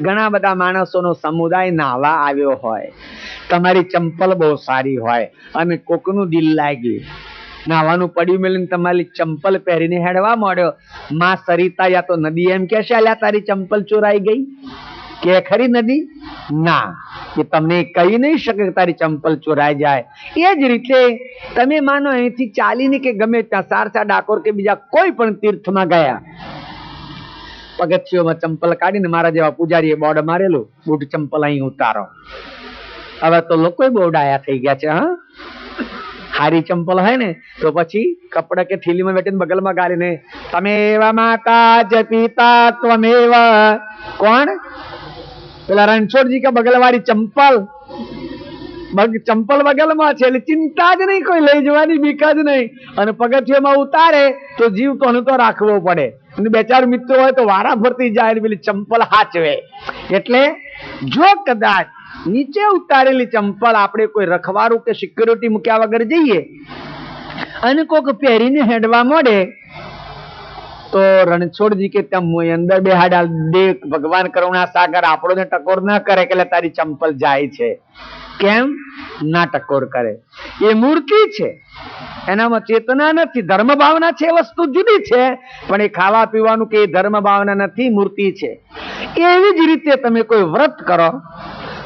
ઘણા બધા માણસોનો સમુદાય નાહવા આવ્યો હોય, તમારી ચંપલ બહુ સારી હોય અને કોકનું દિલ લાગ્યું, નાવાનું પડ્યું મેલીને તમારી ચંપલ પહેરીને હેડવા માંડ્યો, માં સરિતા યા તો નદી એમ કહેશે અલ્યા તારી ચંપલ ચોરાઈ ગઈ, કે ખરી નદી? ના, એ તમને કહી નહીં શકે કે તારી ચંપલ ચોરાઈ જાય. એ જ રીતે તમે માનો અહીંથી ચાલીને કે ગમે ત્યાં સારસા, ડાકોર કે બીજા કોઈ પણ તીર્થમાં ગયા, પગથિયોમાં ચંપલ કાઢીને મારા જેવા પૂજારીએ બોર્ડ મારેલું, બૂટ ચંપલ અહીં ઉતારો. હવે તો લોકો બહુ ડાયા થઈ ગયા છે. હા, હારી ચંપલ હોય ને તો પછી કપડા કે થેલીમાં બેઠીને બગલમાં ગાળીને તમેવ માતા જ પિતા ત્વમેવ, કોણ? પેલા રણછોડજી કે બગલ વાળી ચંપલ બગલમાં છે એટલે ચિંતા જ નહીં, કોઈ લઈ જવાની બીક જ નહીં. અને પગથિયામાં ઉતારે તો જીવ તો રાખવો પડે, અને બે ચાર મિત્રો હોય તો વારા ફરતી જાય પેલી ચંપલ હાચવે. એટલે જો કદાચ નીચે ઉતારેલી ચંપલ આપણે કોઈ રખવારું કે સિક્યુરિટી મૂક્યા વગર જઈએ અને કોક પહેરીને હેડવા મળે તો રણછોડજી કે ત્યાં અંદર બેહાડા દે, ભગવાન કરુણા સાગર આપણને ટકોર ના કરે કે તારી ચંપલ જાય છે. કેમ ના ટકોર કરે? એ મૂર્તિ છે, એનામાં ચેતના નથી. ધર્મ ભાવના છે વસ્તુ જુદી છે, પણ એ ખાવા પીવાનું કે ધર્મ ભાવના નથી, મૂર્તિ છે. એવી જ રીતે તમે કોઈ વ્રત કરો,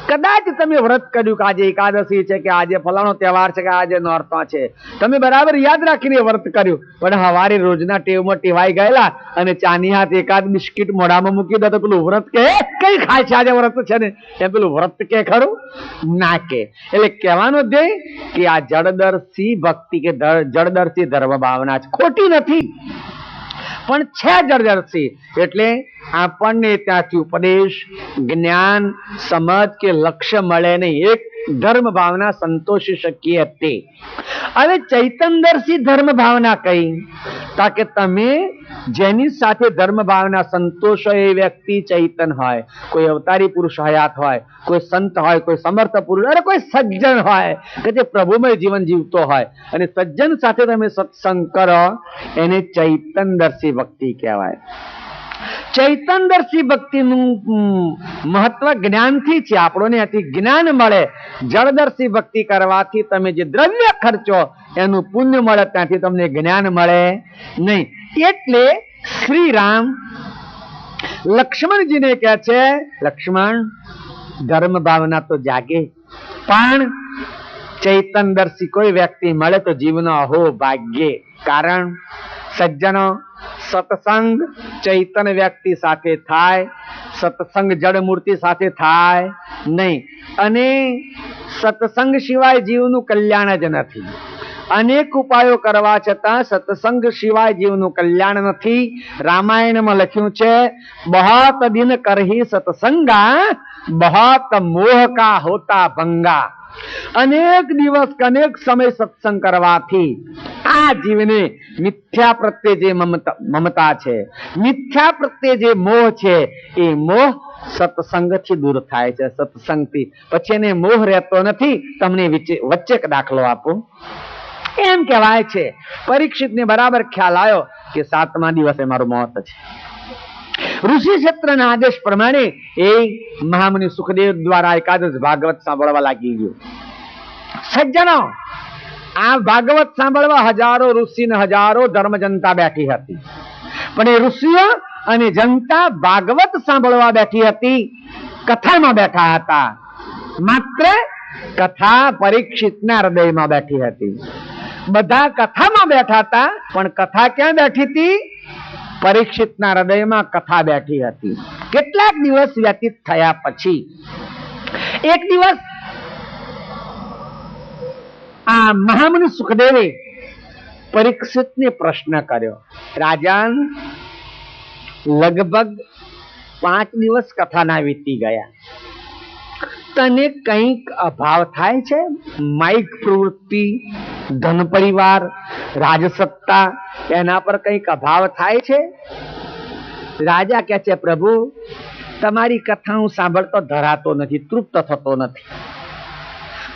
કદાચ તમે વ્રત કર્યું કે આજે એકાદશી છે કે આજે ફલાણો તહેવાર છે કે આજે નોરતા છે, તમે બરાબર યાદ રાખીને વ્રત કર્યું, પણ હવારે રોજના ટેવમાં ટેવાઈ ગયેલા અને ચાની હાથ એકાદ બિસ્કિટ મોઢામાં મૂકી દો તો પેલું વ્રત કે કઈ ખાય છે આજે વ્રત છે ને એમ પેલું વ્રત કે ખરું? ના કે. એટલે કહેવાનો ધ્યેય કે આ જળદર્શી ભક્તિ કે જળદર્શી ધર્મ ભાવના છે, ખોટી નથી પણ છે જળદર્શી. એટલે આપણને ત્યાંથી ઉપદેશ, જ્ઞાન, સમજ કે લક્ષ્ય મળે નહીં, એક ધર્મ ભાવના સંતોષી શકીએ તે. હવે ચૈતનદર્શી ધર્મ ભાવના કઈ? તાકે તમે જેની સાથે ધર્મ ભાવના સંતોષો એ વ્યક્તિ ચૈતન હોય, કોઈ અવતારી પુરુષ હયાત હોય, કોઈ સંત હોય, કોઈ સમર્થ પુરુષ, અરે કોઈ સજ્જન હોય કે જે પ્રભુમય જીવન જીવતો હોય, અને સજ્જન સાથે તમે સત્સંગ કરો એને ચૈતનદર્શી ભક્તિ કહેવાય. ચૈતનદર્શી ભક્તિનું મહત્વ જ્ઞાનથી છે, આપણને આથી જ્ઞાન મળે. જળદર્શી ભક્તિ કરવાથી તમે જે દ્રવ્ય ખર્ચો એનું પુણ્ય મળે, ત્યાંથી તમને જ્ઞાન મળે નહીં. એટલે શ્રી રામ લક્ષ્મણજીને કહે છે, લક્ષ્મણ, ધર્મ ભાવના તો જાગે, પણ ચૈતનદર્શી કોઈ વ્યક્તિ મળે તો જીવનો અહો ભાગ્યે. કારણ સજ્જનો, સત્સંગ ચૈતન વ્યક્તિ સાથે થાય, સત્સંગ જડ મૂર્તિ સાથે થાય નહીં. અને સત્સંગ સિવાય જીવનું કલ્યાણ જ નથી. અનેક ઉપાયો કરવા છતાં સત્સંગ સિવાય જીવનું કલ્યાણ નથી. રામાયણમાં લખ્યું છે, બહોત દિન કરહી સત્સંગા, બહોત મોહ કા હોતા ભંગા. અનેક દિવસ અનેક સમય સત્સંગ કરવાથી આ જીવને મિથ્યા પ્રત્યે જે મમતા છે, મિથ્યા પ્રત્યે જે મોહ છે, એ મોહ સત્સંગથી દૂર થાય છે. સત્સંગથી પછી એને મોહ રહેતો નથી. તમને વચ્ચે એક દાખલો આપું. એમ કહેવાય છે પરીક્ષિતને બરાબર ખ્યાલ આવ્યો કે 7મા દિવસે મારું મોત છે. ઋષિ ક્ષેત્રના આદેશ પ્રમાણે એ મહામુનિ સુખદેવ દ્વારા એકાદશ ભાગવત સાંભળવા લાગી ગયો. સજ્જનો, આ ભાગવત સાંભળવા હજારો ઋષિ ને હજારો ધર્મ જનતા બેઠી હતી. પણ એ ઋષિઓ અને જનતા ભાગવત સાંભળવા બેઠી હતી, કથામાં બેઠા હતા. માત્ર કથા પરીક્ષિતના હૃદયમાં બેઠી હતી. બધા કથામાં બેઠા હતા, પણ કથા ક્યાં બેઠી હતી? પરીક્ષિતના હૃદયમાં કથા બેઠી હતી. કેટલાક દિવસ વ્યતીત થયા પછી એક દિવસ આ મહામુનિ સુખદેવે પરીક્ષિતને પ્રશ્ન કર્યો, રાજન, લગભગ 5 દિવસ કથાના વીતી ગયા, તને કંઈક અભાવ થાય છે? માઇક પ્રવૃત્તિ, ધન પરિવાર, રાજસત્તા, એના પર કંઈક અભાવ થાય છે? રાજા કહે છે, પ્રભુ, તમારી કથા હું સાંભળતો ધરાતો નથી, તૃપ્ત થતો નથી.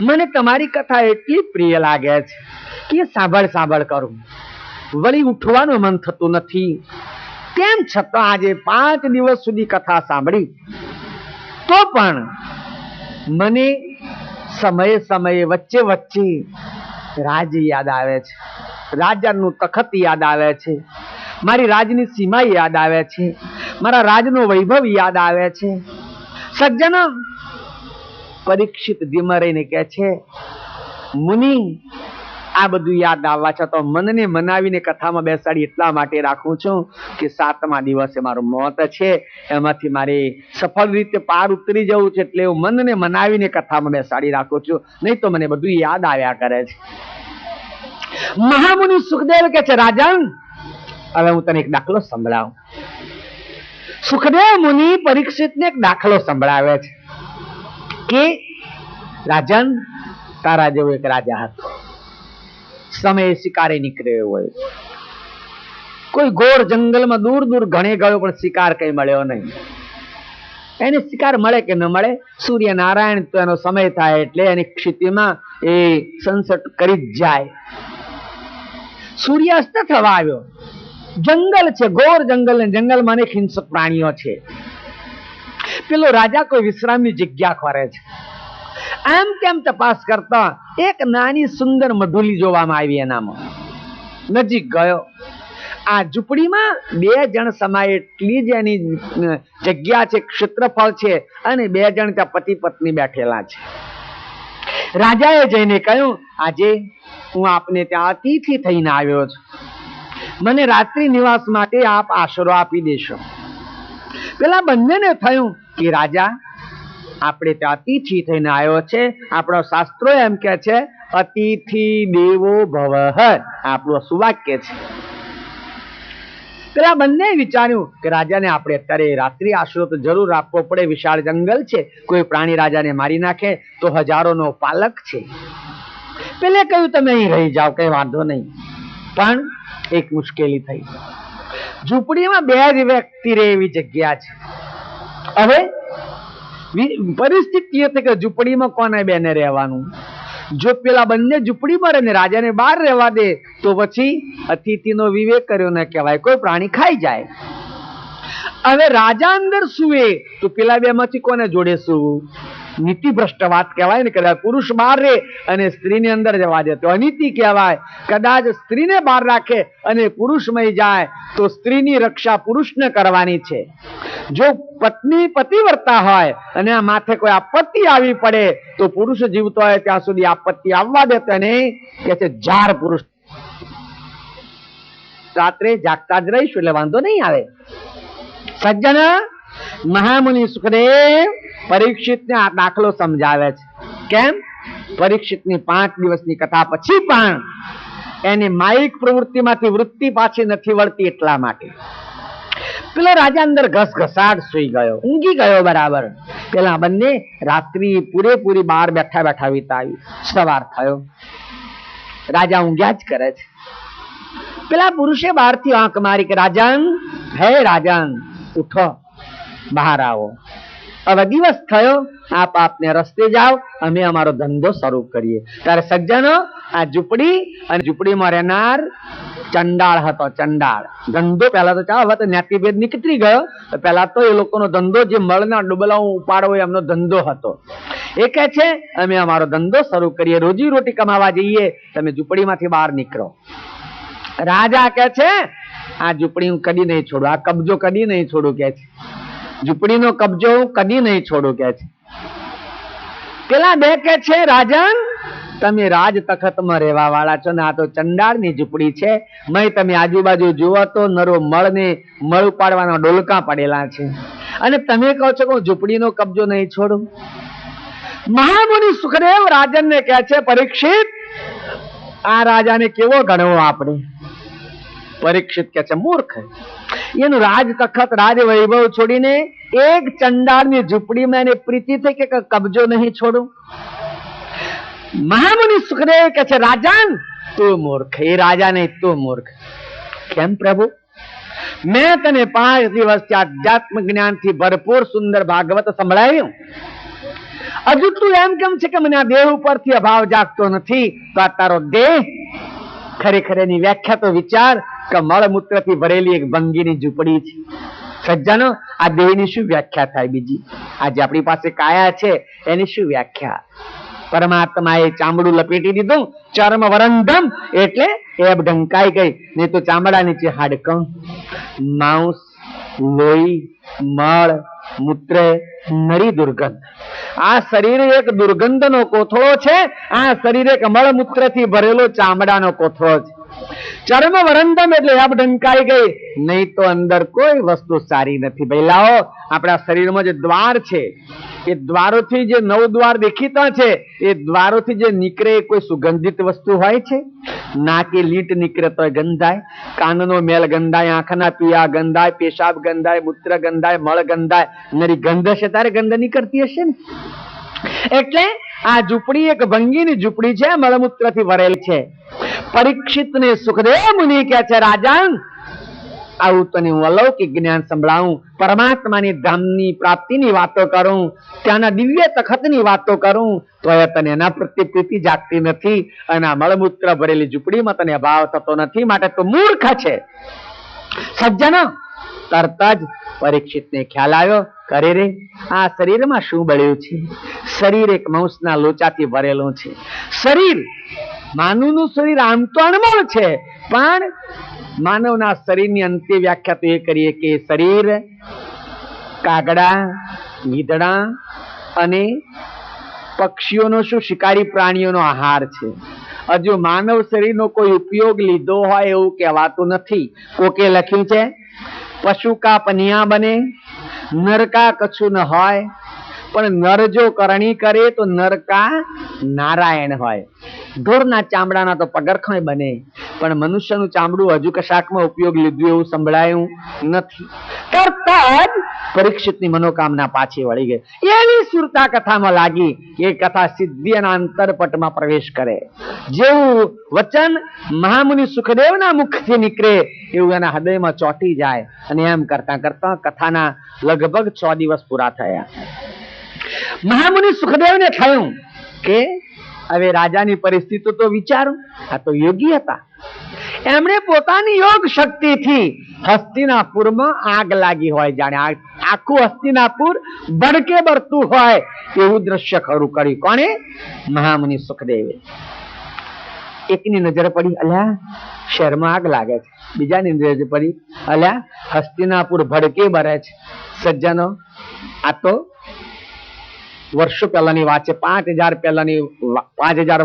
મને તમારી કથા એટલી પ્રિય લાગે છે કે સાંભળ કરું, વળી ઉઠવાનું મન થતું નથી. તેમ છતાં આજે 5 દિવસ સુધી કથા સાંભળી તો પણ મને સમયે સમયે વચ્ચે રાજ યાદ આવે છે, રાજાનું તખત યાદ આવે છે, મારી રાજની સીમા યાદ આવે છે, મારા રાજનો વૈભવ યાદ આવે છે. સજ્જનો, પરીક્ષિત ધીમા રહીને કહે છે, મુનિ, આ બધું યાદ આવવા છતાં મનને મનાવીને કથામાં બેસાડી એટલા માટે રાખું છું કે 7મા દિવસે મારું મોત છે, એમાંથી મારે સફળ રીતે પાર ઉતરી જવું છે, એટલે હું મનને મનાવીને કથામાં બેસાડી રાખું છું, નહીં તો મને બધું યાદ આવ્યા કરે છે. મહામુનિ સુખદેવ કહે છે, રાજન, હવે હું તને એક દાખલો સંભળાવું. સુખદેવ મુનિ પરીક્ષિતને એક દાખલો સંભળાવે છે કે રાજન, તારા જેવો એક રાજા હતો. સમયે શિકારે નીકળ્યો હોય, કોઈ ઘોર જંગલમાં દૂર દૂર ઘણે ગયો, પણ શિકાર કઈ મળ્યો નહીં. એને શિકાર મળે કે ન મળે, સૂર્યનારાયણ તો એનો સમય થાય એટલે એની ક્ષિતિમાં એ સનસેટ કરી જ જાય. સૂર્યાસ્ત થવા આવ્યો, જંગલ છે, ઘોર જંગલ, ને જંગલમાં અનેક હિંસક પ્રાણીઓ છે. પેલો રાજા કોઈ વિશ્રામની જગ્યા ખોરે છે. આમ તેમ તપાસ કરતા એક નાની સુંદર મઢુલી જોવામાં આવી. એનામાં નજીક ગયો. આ ઝૂંપડીમાં 2 જણ સમાય એટલી જ એની જગ્યા છે, ક્ષેત્રફળ છે, અને 2 જણ ત્યાં પતિ પત્ની બેઠેલા છે. રાજાએ જઈને કહ્યું, આજે હું આપને ત્યાં અતિથિ થઈને આવ્યો છું, મને રાત્રિ નિવાસ માટે આપ આશરો આપી દેશો. પેલા બંનેને થયું કે રાજા, આપણે ત્યાં અતિથિ થઈને આવ્યો છે, આપણા શાસ્ત્રો એમ કે છે, અતિથિ દેવો ભવઃ, આપણું સુવાક્ય છે. પેલા બંને વિચાર્યું કે રાજાને આપણે અત્યારે રાત્રિ આશરો તો જરૂર આપવો પડે, વિશાળ જંગલ છે, કોઈ પ્રાણી રાજાને મારી નાખે તો હજારોનો પાલક છે. પેલે કહ્યું, તમે અહીં રહી જાઓ, કઈ વાંધો નહીં. પણ એક મુશ્કેલી થઈ. ઝૂંપડીમાં 2 જ વ્યક્તિ રહે એવી જગ્યા છે. હવે પરિસ્થિતિ એ થઈ કે ઝૂંપડીમાં કોને બેને રહેવાનું? જો પેલા બંને ઝૂંપડીમાં રહે ને રાજાને બહાર રહેવા દે તો પછી અતિથિનો વિવેક કર્યો ન કહેવાય, કોઈ પ્રાણી ખાઈ જાય. હવે રાજા અંદર સુવે તો પેલા 2 માંથી કોને જોડે સુવું? નીતિ ભ્રષ્ટ વાત કહેવાય ને. કદાચ પુરુષ બહાર રહે અને સ્ત્રીને અંદર જવા દે તો અનીતિ કહેવાય. કદાચ સ્ત્રીને બહાર રાખે અને પુરુષમય જાય તો સ્ત્રીની રક્ષા પુરુષને કરવાની છે. જો પત્ની પતિવ્રતા હોય અને આ માથે કોઈ આપત્તિ આવી પડે તો પુરુષ જીવતો હોય ત્યાં સુધી આપત્તિ આવવા દેતો નહીં, કે છે જાર પુરુષ. રાત્રે જાગતા જ રહીશું એટલે વાંધો નહીં આવે. સજ્જન, મહામુનિ સુખદેવ પરીક્ષિતને આ દાખલો સમજાવે છે. કેમ? પરીક્ષિતની 5 દિવસની કથા પછી પણ એને માયિક પ્રવૃત્તિમાંથી વૃત્તિ પાછી નથી વળતી એટલા માટે. પેલો રાજા અંદર ઘસઘસાટ સુઈ ગયો, ઊંઘી ગયો બરાબર. પેલા બંને રાત્રિ પૂરેપૂરી બહાર બેઠા બેઠા વિતાવી. સવાર થયો, રાજા ઊંઘ્યા જ કરે છે. પેલા પુરુષે બહારથી આંખ મારી કે રાજન, હે રાજન, ઉઠો, બહાર આવો. હવે દિવસ થયો, આપ આપને રસ્તે જાઓ, અમે અમારો ધંધો શરૂ કરીએ. ત્યારે સજ્જનો, આ ઝૂંપડી અને ઝૂંપડીમાં રહેનાર ચંડાળ હતો. ચંડાળ ધંધો પેલા તો ચાલો, હવે તો જ્ઞાતિભેદ નીકળી ગયો. પેલા તો એ લોકોનો ધંધો જે મળના ડુબલા ઉપાડવો એમનો ધંધો હતો. એ કહે છે અમે અમારો ધંધો શરૂ કરીએ, રોજી રોટી કમાવા જઈએ, તમે ઝૂંપડીમાંથી બહાર નીકળો. રાજા કહે છે આ ઝૂંપડી હું કદી નહીં છોડું, આ કબજો કદી નહીં છોડું કે છે, ઝૂંપડીનો કબજો હું કદી નહીં છોડું કે છે. પેલા બે કે છે રાજન, તમે રાજ તખતમાં રહેવા વાળા છો ને આ તો ચંડાળની ઝૂંપડી છે. મેં તમે આજુબાજુ જુઓ તો નરો મળને મળ ઉપાડવાના ડોલકા પડેલા છે, અને તમે કહો છો કે હું ઝૂંપડીનો કબજો નહીં છોડું. મહામુનિ સુખદેવ રાજનને કહે છે પરીક્ષિત, આ રાજાને કેવો ગણવો આપણે? પરીક્ષિત કહે છે મૂર્ખ, એનું રાજ તખત રાજ વૈભવ છોડીને એક ચંડાળની ઝૂંપડીમાં એને પ્રીતિ થઈ કે કબજો નહીં છોડું. મહામુનિ સુખદેવ કહે છે રાજન તું મૂર્ખ. એ રાજા નહીં, તું મૂર્ખ. કેમ પ્રભુ? મેં તને 5 દિવસથી આધ્યાત્મ જ્ઞાનથી ભરપૂર સુંદર ભાગવત સંભળાવ્યું, હજુ તું એમ કેમ છે કે મને આ દેહ ઉપરથી અભાવ જાગતો નથી? તો આ તારો દેહ ખરેખર એની વ્યાખ્યા તો વિચાર કે મળમૂત્રથી ભરેલી એક ભંગીની ઝૂંપડી છે. સજ્જનો, આ દેહની શું વ્યાખ્યા થાય બીજી? આજે આપણી પાસે કાયા છે એની શું વ્યાખ્યા? પરમાત્માએ ચામડું લપેટી દીધું, ચર્મ વરંધમ એટલે એબ ઢંકાઈ ગઈ, નહીં તો ચામડા નીચે હાડકં, માંસ, લોહી, મળ, મૂત્ર, નરી દુર્ગંધ. આ શરીર એક દુર્ગંધનો કોથળો છે. આ શરીર એક મળમૂત્રથી ભરેલો ચામડાનો કોથળો છે. ચર્મ વરંધમ એટલે આબ ઢંકાઈ ગઈ, નહીં તો અંદર કોઈ વસ્તુ સારી નથી. ભઈલાઓ, આપણા શરીરમાં જે દ્વાર છે એ દ્વારોથી જે 9 દ્વાર દેખીતા છે એ દ્વારોથી જે નીકળે કોઈ સુગંધિત વસ્તુ હોય છે? નાકે લીટ નીકળે તો ગંધાય, કાનનો મેલ ગંધાય, આંખના પીયા ગંધાય, પેશાબ ગંધાય, મૂત્ર ગંધાય, મળ ગંધાય. નરી ગંધ હશે તારે ગંધ નીકળતી હશે ને. એટલે આ ઝૂંપડી એક ભંગીની ઝૂંપડી છે, મળમૂત્રથી ભરેલી છે. પરીક્ષિતને સુખદેવ મુનિ કહે છે રાજન, આવું તને હું અલૌકિક જ્ઞાન સંભળાવું, પરમાત્માની ધામની પ્રાપ્તિની વાતો કરું, ત્યાંના દિવ્ય તખતની વાતો કરું, તો એ તને એના પ્રત્યે પ્રીતિ જાગતી નથી, અને આ મળમૂત્ર ભરેલી ઝૂંપડીમાં તને અભાવ થતો નથી, માટે તો મૂર્ખ છે. સજ્જનો, તરત જ પરીક્ષિતને ખ્યાલ આવ્યો, કરે રે આ શરીરમાં શું બળ્યું છે? શરીર એક માંસના લોચાથી ભરેલું છે. શરીર, માનવનું શરીર આમ તો અણમોલ છે, પણ માનવના શરીરની અંત્ય વ્યાખ્યા તો એ કરીએ કે શરીર કાગડા, ગીધડા અને પક્ષીઓનો શું શિકારી પ્રાણીઓનો આહાર છે. હજુ માનવ શરીરનો કોઈ ઉપયોગ લીધો હોય એવું કહેવાતું નથી. કોકે લખ્યું છે પશુ કા પનિયા બને, નર કા કછું ન હોય, પણ નર જો કરણી કરે તો નર કા નારાયણ હોય. ઢોરના ચામડાના તો પગરખાં બને, પણ મનુષ્યનું ચામડું હજુ કશાકમાં ઉપયોગ લીધું એવું સંભળાયું નથી. તરત જ પરીક્ષિતની મનોકામના પાછી વળી ગઈ. એવી સુરતા કથામાં લાગી કે એ કથા સિદ્ધિ અને અંતરપટમાં પ્રવેશ કરે. જેવું વચન મહામુનિ સુખદેવના મુખથી નીકળે એવું એના હૃદયમાં ચોંટી જાય, અને એમ કરતા કરતા કથાના લગભગ 6 દિવસ પૂરા થયા. મહામુનિ સુખદેવને થયું કે હવે રાજાની પરિસ્થિતિ તો વિચારો, આ તો યોગી હતા. એમણે પોતાની યોગ શક્તિથી હસ્તિનાપુરમાં આગ લાગી હોય, જાણે આખું હસ્તિનાપુર ભડકે બળતું હોય એવું દ્રશ્ય ખરું કર્યું. કોણે? મહામુનિ સુખદેવે. એકની નજર પડી, અલ્યા શહેરમાં આગ લાગે છે. બીજાની નજર પડી, અલ્યા હસ્તિનાપુર ભડકે બળે છે. સજ્જનો, આ તો વર્ષો પહેલાની વાત છે, 5000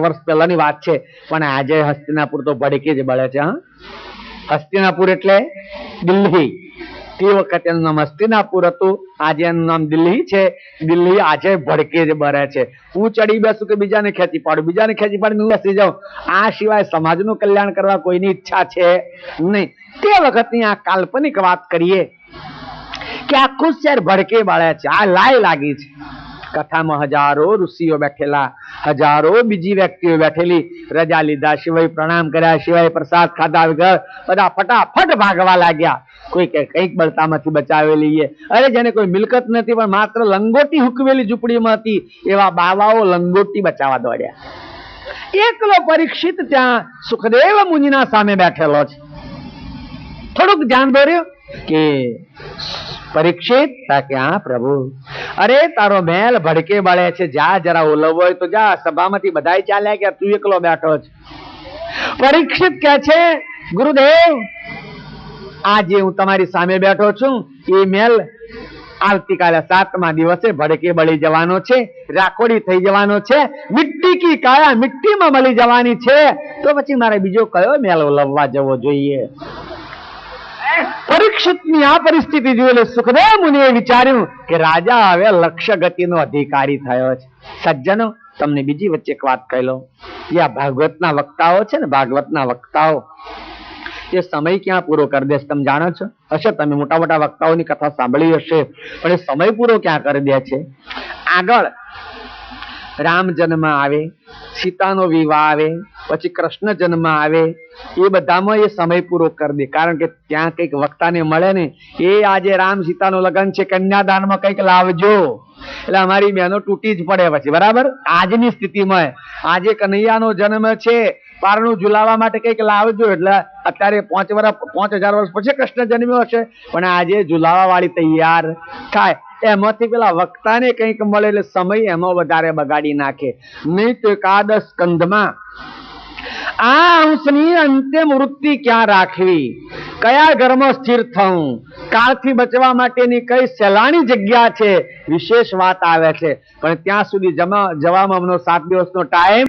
વર્ષ પહેલાની વાત છે, પણ આજે હસ્તિનાપુર તો ભડકે જ બળે છે. હસ્તિનાપુર એટલે દિલ્હી. તે વખતે એનું નામ હસ્તિનાપુર હતું, આજે એનું નામ દિલ્હી છે. દિલ્હી આજે ભડકે જ બળે છે. હું ચડી બેસું કે બીજાને ખેંચી પાડું, બીજાને ખેંચી પાડીને હું બેસી જાઉં, આ સિવાય સમાજનું કલ્યાણ કરવા કોઈની ઈચ્છા છે નહીં. તે વખતની આ કાલ્પનિક વાત કરીએ કે આખું શહેર ભડકે બળે છે, આ લાય લાગી છે. કથામાં હજારો ઋષિઓ બેઠેલા, હજારો બીજી વ્યક્તિઓ બેઠેલી, રજા લીધા સિવાય, પ્રણામ કર્યા સિવાય, પ્રસાદ ખાધા વગર બધા ફટાફટ ભાગવા લાગ્યા. કોઈ કે કંઈક બળતામાંથી બચાવી લઈએ. અરે જેને કોઈ મિલકત નથી પણ માત્ર લંગોટી હુકવેલી ઝૂંપડીમાં હતી એવા બાવાઓ લંગોટી બચાવવા દોડ્યા. એકલો પરીક્ષિત ત્યાં સુખદેવ મુનિના સામે બેઠેલો છે. થોડુંક ધ્યાન દોર્યું કે પરીક્ષિત કે હા પ્રભુ, અરે તારો મહેલ ભડકે બળે છે, જા જરા ઓલવો હોય તો જા, સભામાંથી બધાય ચાલ્યા ગયા, તું એકલો બેઠો છે. પરીક્ષિત કહે છે ગુરુદેવ, આજે હું તમારી સામે બેઠો છું, એ મહેલ આવતીકાલે 7મા દિવસે ભડકે બળી જવાનો છે, રાખોડી થઈ જવાનો છે, મિટ્ટી કી કાયા મિટ્ટીમાં મળી જવાની છે, તો પછી મારે બીજો કયો મહેલ ઓલવવા જવો જોઈએ? પરીક્ષિતની આ પરિસ્થિતિ જોઈને સુખદેવ મુનિએ વિચાર્યું કે રાજા હવે લક્ષ્ય ગતિનો અધિકારી થયો છે. સજ્જનો, તમને બીજી વચ્ચે એક વાત કહી લઉં. જે આ ભાગવતના વક્તાઓ છે ને, ભાગવતના વક્તાઓ, એ સમય ક્યાં પૂરો કરી દેશે તમે જાણો છો? હશે, તમે મોટા મોટા વક્તાઓની કથા સાંભળી હશે, પણ એ સમય પૂરો ક્યાં કરી દે છે? આગળ રામ જન્મ આવે, સીતાનો વિવાહ આવે, પછી કૃષ્ણ જન્મ આવે, એ બધામાં એ સમય પૂરો કરી દે. કારણ કે ત્યાં કંઈક વક્તાને મળે ને, એ આજે રામ સીતાનું લગ્ન છે, કન્યાદાનમાં કંઈક લાવજો, એટલે અમારી બહેનો તૂટી જ પડે પછી. બરાબર, આજની સ્થિતિમાં આજે કનૈયાનો જન્મ છે, પારણું ઝુલાવવા માટે કંઈક લાવજો, એટલે અત્યારે 5000 વર્ષ પછી કૃષ્ણ જન્મ્યો હશે, પણ આજે ઝુલાવા વાળી તૈયાર થાય. એમાંથી પેલા વક્તાને કંઈક મળે એટલે સમય એમાં વધારે બગાડી નાખે. નહીં તો એકાદશ સ્કંધમાં આ અંશની અંતે વૃત્તિ ક્યાં રાખવી, કયા ઘરમાં સ્થિર થવું, કાળથી બચવા માટેની કઈ સહેલાણી જગ્યા છે, વિશેષ વાત આવે છે. પણ ત્યાં સુધી જવામાં અમનો 7 દિવસનો ટાઈમ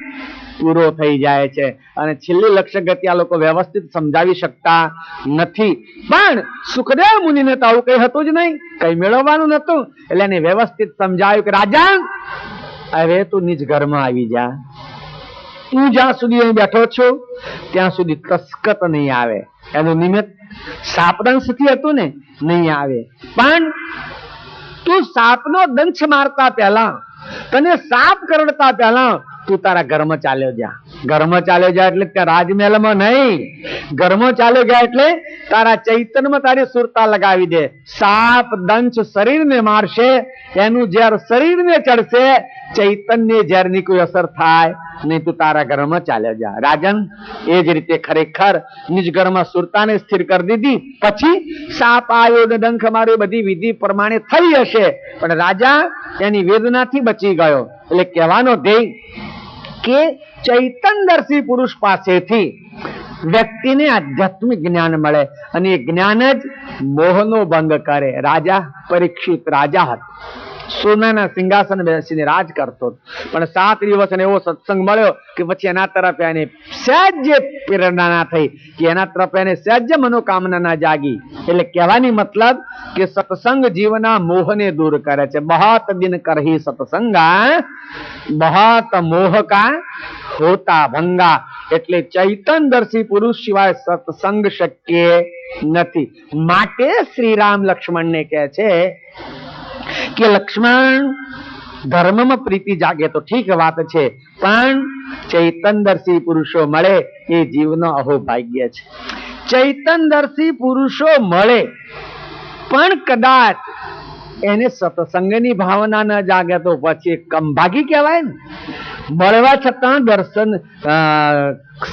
પૂરો થઈ જાય છે, અને છેલ્લી લક્ષ્ય ગતિ આ લોકો વ્યવસ્થિત સમજાવી શકતા નથી. પણ સુખદેવ મુનિને તો આવું કઈ હતું જ નહીં, કઈ મેળવવાનું નતું, એટલે એને વ્યવસ્થિત સમજાવ્યું કે રાજા, હવે તું નિજ ઘરમાં આવી જા. તું જ્યાં સુધી અહીં બેઠો છો ત્યાં સુધી તસ્કત નહીં આવે. એનું નિમિત્ત સાપદંશથી હતું ને, નહીં આવે. પણ તું સાપનો દંશ મારતા પહેલા, તને સાપ કરડતા પહેલા તું તારા ઘરમાં ચાલ્યો જા. ઘરમાં ચાલ્યો જા એટલે ત્યાં રાજમહેલમાં નહીં, ઘરમાં ચાલ્યો જા એટલે તારા ચૈતનમાં તારી સુરતા લગાવી દે. સાપ દંશ શરીરને મારશે, એનું ઝેર શરીરને ચડશે, ચૈતન્ય ઝેરની કોઈ અસર થાય નહીં. તું તારા ઘરમાં ચાલ્યો જા. રાજન, એ જ રીતે ખરેખર નિજ ઘરમાં સુરતાને સ્થિર કરી દીધી. પછી સાપ આવ્યો ને ડંખ માર્યો, બધી વિધિ પ્રમાણે થઈ હશે, પણ રાજા એની વેદનાથી બચી ગયો. એટલે કહેવાનો ધ્યેય કે ચૈતનદર્શી પુરુષ પાસેથી વ્યક્તિને આધ્યાત્મિક જ્ઞાન મળે, અને એ જ્ઞાન જ મોહનો ભંગ કરે. રાજા પરીક્ષિત રાજા હતો, સોનાના સિંહાસન બેસીને રાજ કરતો, પણ 7 દિવસ એવો સત્સંગ મળ્યો કે પછી એના તરફ એને સહેજ પ્રેરણા ના થઈ, કે એના તરફ એને સહેજ મનોકામના ના જાગી. એટલે કહેવાની મતલબ કે સત્સંગ જીવના મોહને દૂર કરે છે. બહોત દિન કરહી સત્સંગા, બહોત મોહ કા હોતા ભંગા. એટલે ચૈતનદર્શી પુરુષ સિવાય સત્સંગ શક્ય નથી. માટે શ્રી રામ લક્ષ્મણને કહે છે કે લક્ષ્મણ, ધર્મમાં પ્રીતિ જાગે તો ઠીક વાત છે, પણ ચૈતનદર્શી પુરુષો મળે એ જીવનો અહોભાગ્ય છે. ચૈતનદર્શી પુરુષો મળે પણ કદાચ એને સત્સંગની ભાવના ન જાગે તો પછી કંભાગી કહેવાય ને. મળવા છતાં દર્શન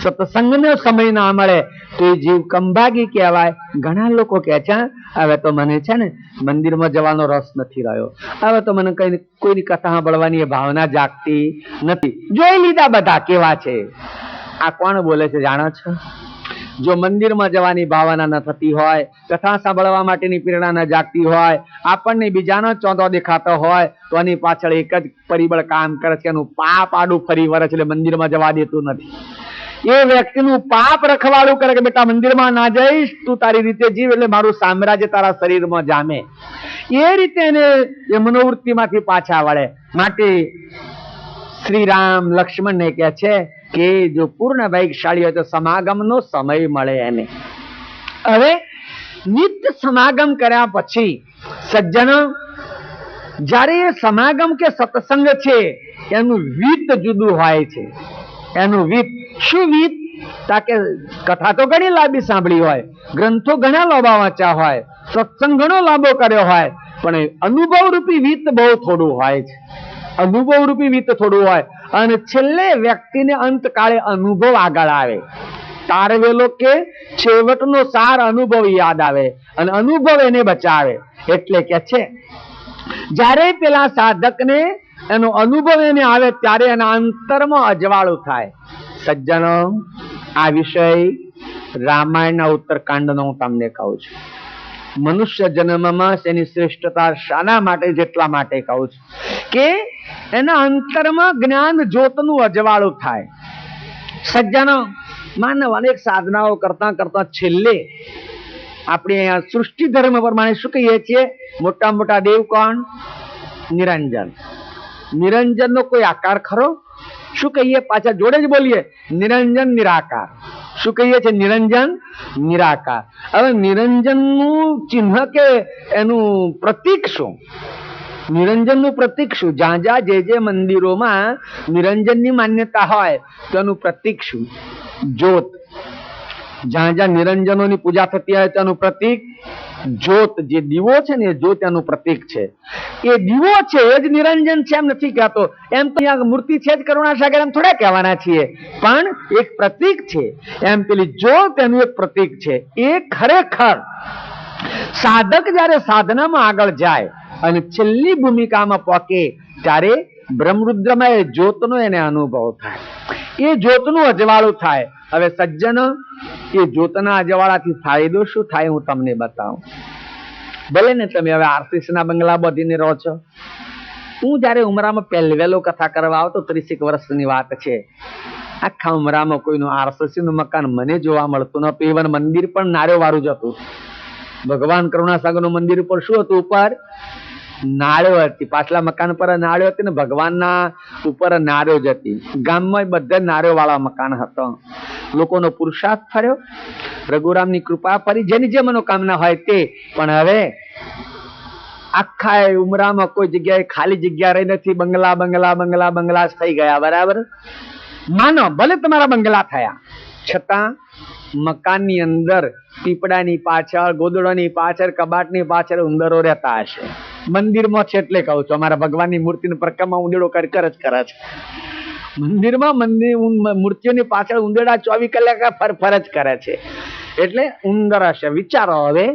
સત્સંગનો સમય ના મળે તો એ જીવ કંભાગી કહેવાય. ઘણા લોકો કહે છે હવે તો મને છે ને મંદિરમાં જવાનો રસ નથી રહ્યો, હવે તો મને કઈ કોઈની કથા સાંભળવાની ભાવના જાગતી નથી. જોઈ લીધા બધા કેવા છે. આ કોણ બોલે છે જાણો છો? જો મંદિરમાં જવાની ભાવના ન થતી હોય, કથા સાંભળવા માટેની પ્રેરણા ન જાગતી હોય, આપણને બીજાનો ચોંધો દેખાતો હોય, તો આની પાછળ એક જ પરિબળ કામ કરે છે, એનું પાપ આડું ફરી વળે છે, એટલે મંદિરમાં જવા દેતું નથી. એ વ્યક્તિનું પાપ રખવાડું કરે કે બેટા મંદિરમાં ના જઈશ, તું તારી રીતે જીવ, એટલે મારું સામ્રાજ્ય તારા શરીરમાં જામે. એ રીતે એને એ મનોવૃત્તિમાંથી પાછા વળે. માટે શ્રી રામ લક્ષ્મણને કહે છે કે જો પૂર્ણ વૈગશાળી હોય તો સમાગમનો સમય મળે એને. હવે નિત્ય સમાગમ કર્યા પછી સજ્જનો, જ્યારે એ સમાગમ કે સત્સંગ છે એનું વિત જુદું હોય છે. એનું વિત શું વિત? તાકે કથા તો ઘણી લાંબી સાંભળી હોય, ગ્રંથો ઘણા લાંબા વાંચ્યા હોય, સત્સંગ ઘણો લાંબો કર્યો હોય, પણ અનુભવ રૂપી વિત બહુ થોડું હોય છે. અનુભવ રૂપી વિત થોડું હોય અને છેલ્લે વ્યક્તિને અંતકાળે અનુભવ આગળ આવે. તારવેલો કે છેવટનો સાર અનુભવ યાદ આવે અને અનુભવ એને બચાવે. એટલે કે છે જ્યારે પેલા સાધકને એનો અનુભવ એને આવે ત્યારે એના અંતરમાં અજવાળું થાય. સજ્જનો, આ વિષય રામાયણના ઉત્તરકાંડનો હું તમને કહું છું. મનુષ્ય જન્મમાં એની શ્રેષ્ઠતા શાના માટે? જેટલા માટે કહું છું કે એના અંતરમાં જ્ઞાન જ્યોતનું અજવાળું થાય. સજ્જનો, માનવ અનેક સાધનાઓ કરતા કરતા છેલ્લે આપણે અહીંયા સૃષ્ટિ ધર્મ પ્રમાણે શું કહીએ છીએ? મોટા મોટા દેવ કોણ? નિરંજન. નિરંજન નો કોઈ આકાર ખરો? શું કહીએ? પાછા જોડે જ બોલીએ, નિરંજન નિરાકાર. શું કહીએ છીએ? નિરંજન નિરાકાર. હવે નિરંજન નું ચિહ્ન કે એનું પ્રતીક શું? નિરંજન નું પ્રતીક શું? જ્યાં જ્યાં જે મંદિરોમાં નિરંજન ની માન્યતા હોય તો એનું પ્રતીક શું? જ્યોત. જ્યાં જ્યાં નિરંજનોની પૂજા થતી હોય તેનું પ્રતીક જ્યોત. જે દીવો છે ને એ જ્યોત એનું પ્રતીક છે. એ દીવો છે એ જ નિરંજન છે એમ નથી કહેતો. એમ તો અહીંયા મૂર્તિ છે જ કરુણાસાગર એમ થોડા કહેવાના છીએ, પણ એક પ્રતીક છે. એમ પેલી જ્યોત એનું એક પ્રતીક છે. એ ખરેખર સાધક જયારે સાધનામાં આગળ જાય અને છેલ્લી ભૂમિકામાં પહોંચે ત્યારે બ્રહ્મરુદ્રમાં એ જ્યોતનો એને અનુભવ થાય. એ જ્યોતનું અજવાળું થાય. હવે સજ્જનો, એ જ્યોતના અજવાળાથી ફાયદો શું થાય હું તમને બતાવું. ભલે ને તમે હવે આરસીસી ના બંગલા બધીને રહો છો. હું જયારે ઉમરામાં પહેલવેલો કથા કરવા આવતો, 30 વર્ષની વાત છે, આખા ઉમરામાં કોઈનું આરસીસી નું મકાન મને જોવા મળતું ન. પેવન મંદિર પણ નાર્યો વાળું જ હતું. ભગવાન કરુણાસાગર નું મંદિર ઉપર શું હતું? ઉપર નાળ્યો હતી. પાછલા મકાન પર નાળ્યો હતી ને ભગવાનના ઉપર નાળ્યો જ હતી. ગામમાં બધા નાળ્યો વાળા મકાન હતો. લોકોનો પુરુષાર્થ ફર્યો, રઘુરામની કૃપા ફરી, જેની જે મનોકામના હોય તે. પણ હવે આખા ઉમરામાં કોઈ જગ્યાએ ખાલી જગ્યા રહી નથી. બંગલા બંગલા બંગલા બંગલા થઈ ગયા. બરાબર? માનો ભલે તમારા બંગલા થયા, છતાં મકાનની અંદર પીપળાની પાછળ, ગોદડાની પાછળ, કબાટની પાછળ ઉંદરો રહેતા હશે. મંદિરમાં છે એટલે કહું છું, અમારા ભગવાનની મૂર્તિની પ્રક્રમા ઉંદેડો કર જ કરે છે. મંદિરમાં મૂર્તિઓની પાછળ ઉંદેડા 24 કલાક ફર જ કરે છે. એટલે ઉંદર હશે. વિચારો હવે,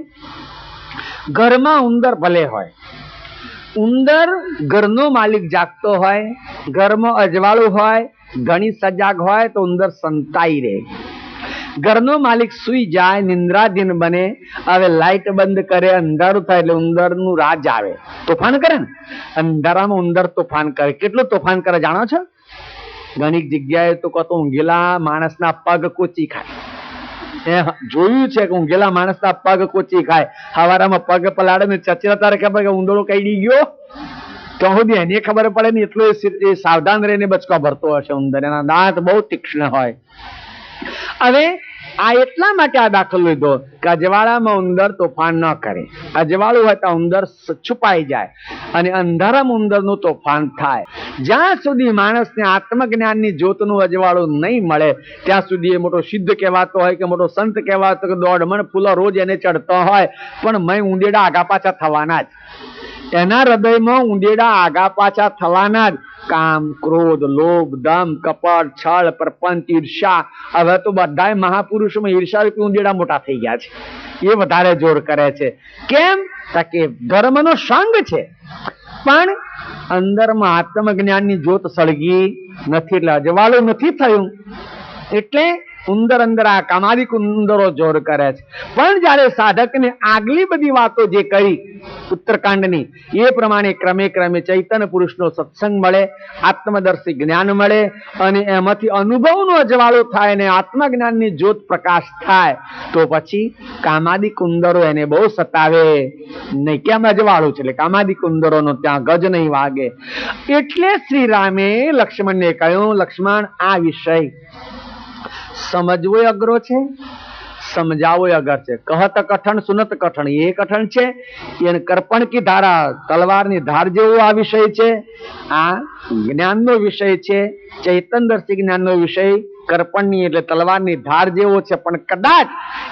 ઘરમાં ઉંદર ભલે હોય, ઉંદર ઘરનો માલિક જાગતો હોય, ઘરમાં અજવાળું હોય, ઘણી સજાગ હોય તો ઉંદર સંતાઈ રહે. ઘરનો માલિક સુઈ જાય, નિંદ્રાધીન બને, હવે લાઈટ બંધ કરે, અંધારું થાય એટલે ઉંદર નું રાજ આવે, તોફાન કરે ને. અંધારામાં ઉંદર તોફાન કરે. કેટલું તોફાન કરે જાણો છો? ઘણી જગ્યાએ તો કતો ઊંઘેલા માણસના પગ કોચી ખાય. જોયું છે કે ઊંઘેલા માણસના પગ કોચી ખાય. હવારામાં પગ પલાડે ને ચચરા તારે ખબર કે ઉંદરો કઈ ગયો તો સુધી એને ખબર પડે ને. એટલો એ સાવધાન રહીને બચકો ભરતો હશે ઉંદર. એના દાંત બહુ તીક્ષ્ણ હોય. હવે આ એટલા માટે આ દાખલો લીધો કે અજવાળામાં ઉંદર તોફાન ન કરે. અજવાળું હોય તો ઉંદર છુપાઈ જાય અને અંધારામાં ઉંદરનું તોફાન થાય. જ્યાં સુધી માણસને આત્મજ્ઞાનની જ્યોતનું અજવાળું નહીં મળે ત્યાં સુધી એ મોટો સિદ્ધ કહેવાતો હોય કે મોટો સંત કહેવાતો કે 1.5 મણ ફૂલો રોજ એને ચડતો હોય, પણ મય ઉંદેડા આગા પાછા થવાના જ. એના હૃદયમાં ઉંદેડા આગા પાછા થવાના જ. કામ, ક્રોધ, લોભ, દમ, કપટ, છળ, પ્રપંચ, ઈર્ષા. હવે તો બધા મહાપુરુષોમાં ઈર્ષા રૂપી ઉંદેડા મોટા થઈ ગયા છે. એ વધારે જોર કરે છે. કેમ? કે ધર્મનો સંગ છે, પણ અંદરમાં આત્મજ્ઞાનની જ્યોત સળગી નથી, એટલે અજવાળું નથી થયું. એટલે ઉંદર અંદર આ કામાદિક ઉંદરો જોર કરે છે. પણ જયારે સાધકને આગલી બધી વાતો જે કરી ઉત્તરકાંડની, એ પ્રમાણે ક્રમે ક્રમે ચૈતન્ય પુરુષનો સત્સંગ મળે, આત્મદર્શી જ્ઞાન મળે અને એમાંથી અનુભવનો અજવાળો થાય અને આત્મજ્ઞાનની જ્યોત પ્રકાશ થાય, તો પછી કામાદિક ઉંદરો એને બહુ સતાવે નહીં. કેમ? અજવાળું છે એટલે કામાદિક ઉંદરોનો ત્યાં ગજ નહીં વાગે. એટલે શ્રી રામે લક્ષ્મણને કહ્યું, લક્ષ્મણ, આ વિષય સમજવો અઘરો છે, समझाओ अगर છે कहत कठण सुनत कठण ये कठण છે એને કર્પણ की धारा તલવારની ધાર જેવો આ વિષય છે આ જ્ઞાનનો વિષય છે ચૈતનદર્શી જ્ઞાનનો વિષય કર્પણની એટલે તલવારની ધાર જેવો છે પણ કદાચ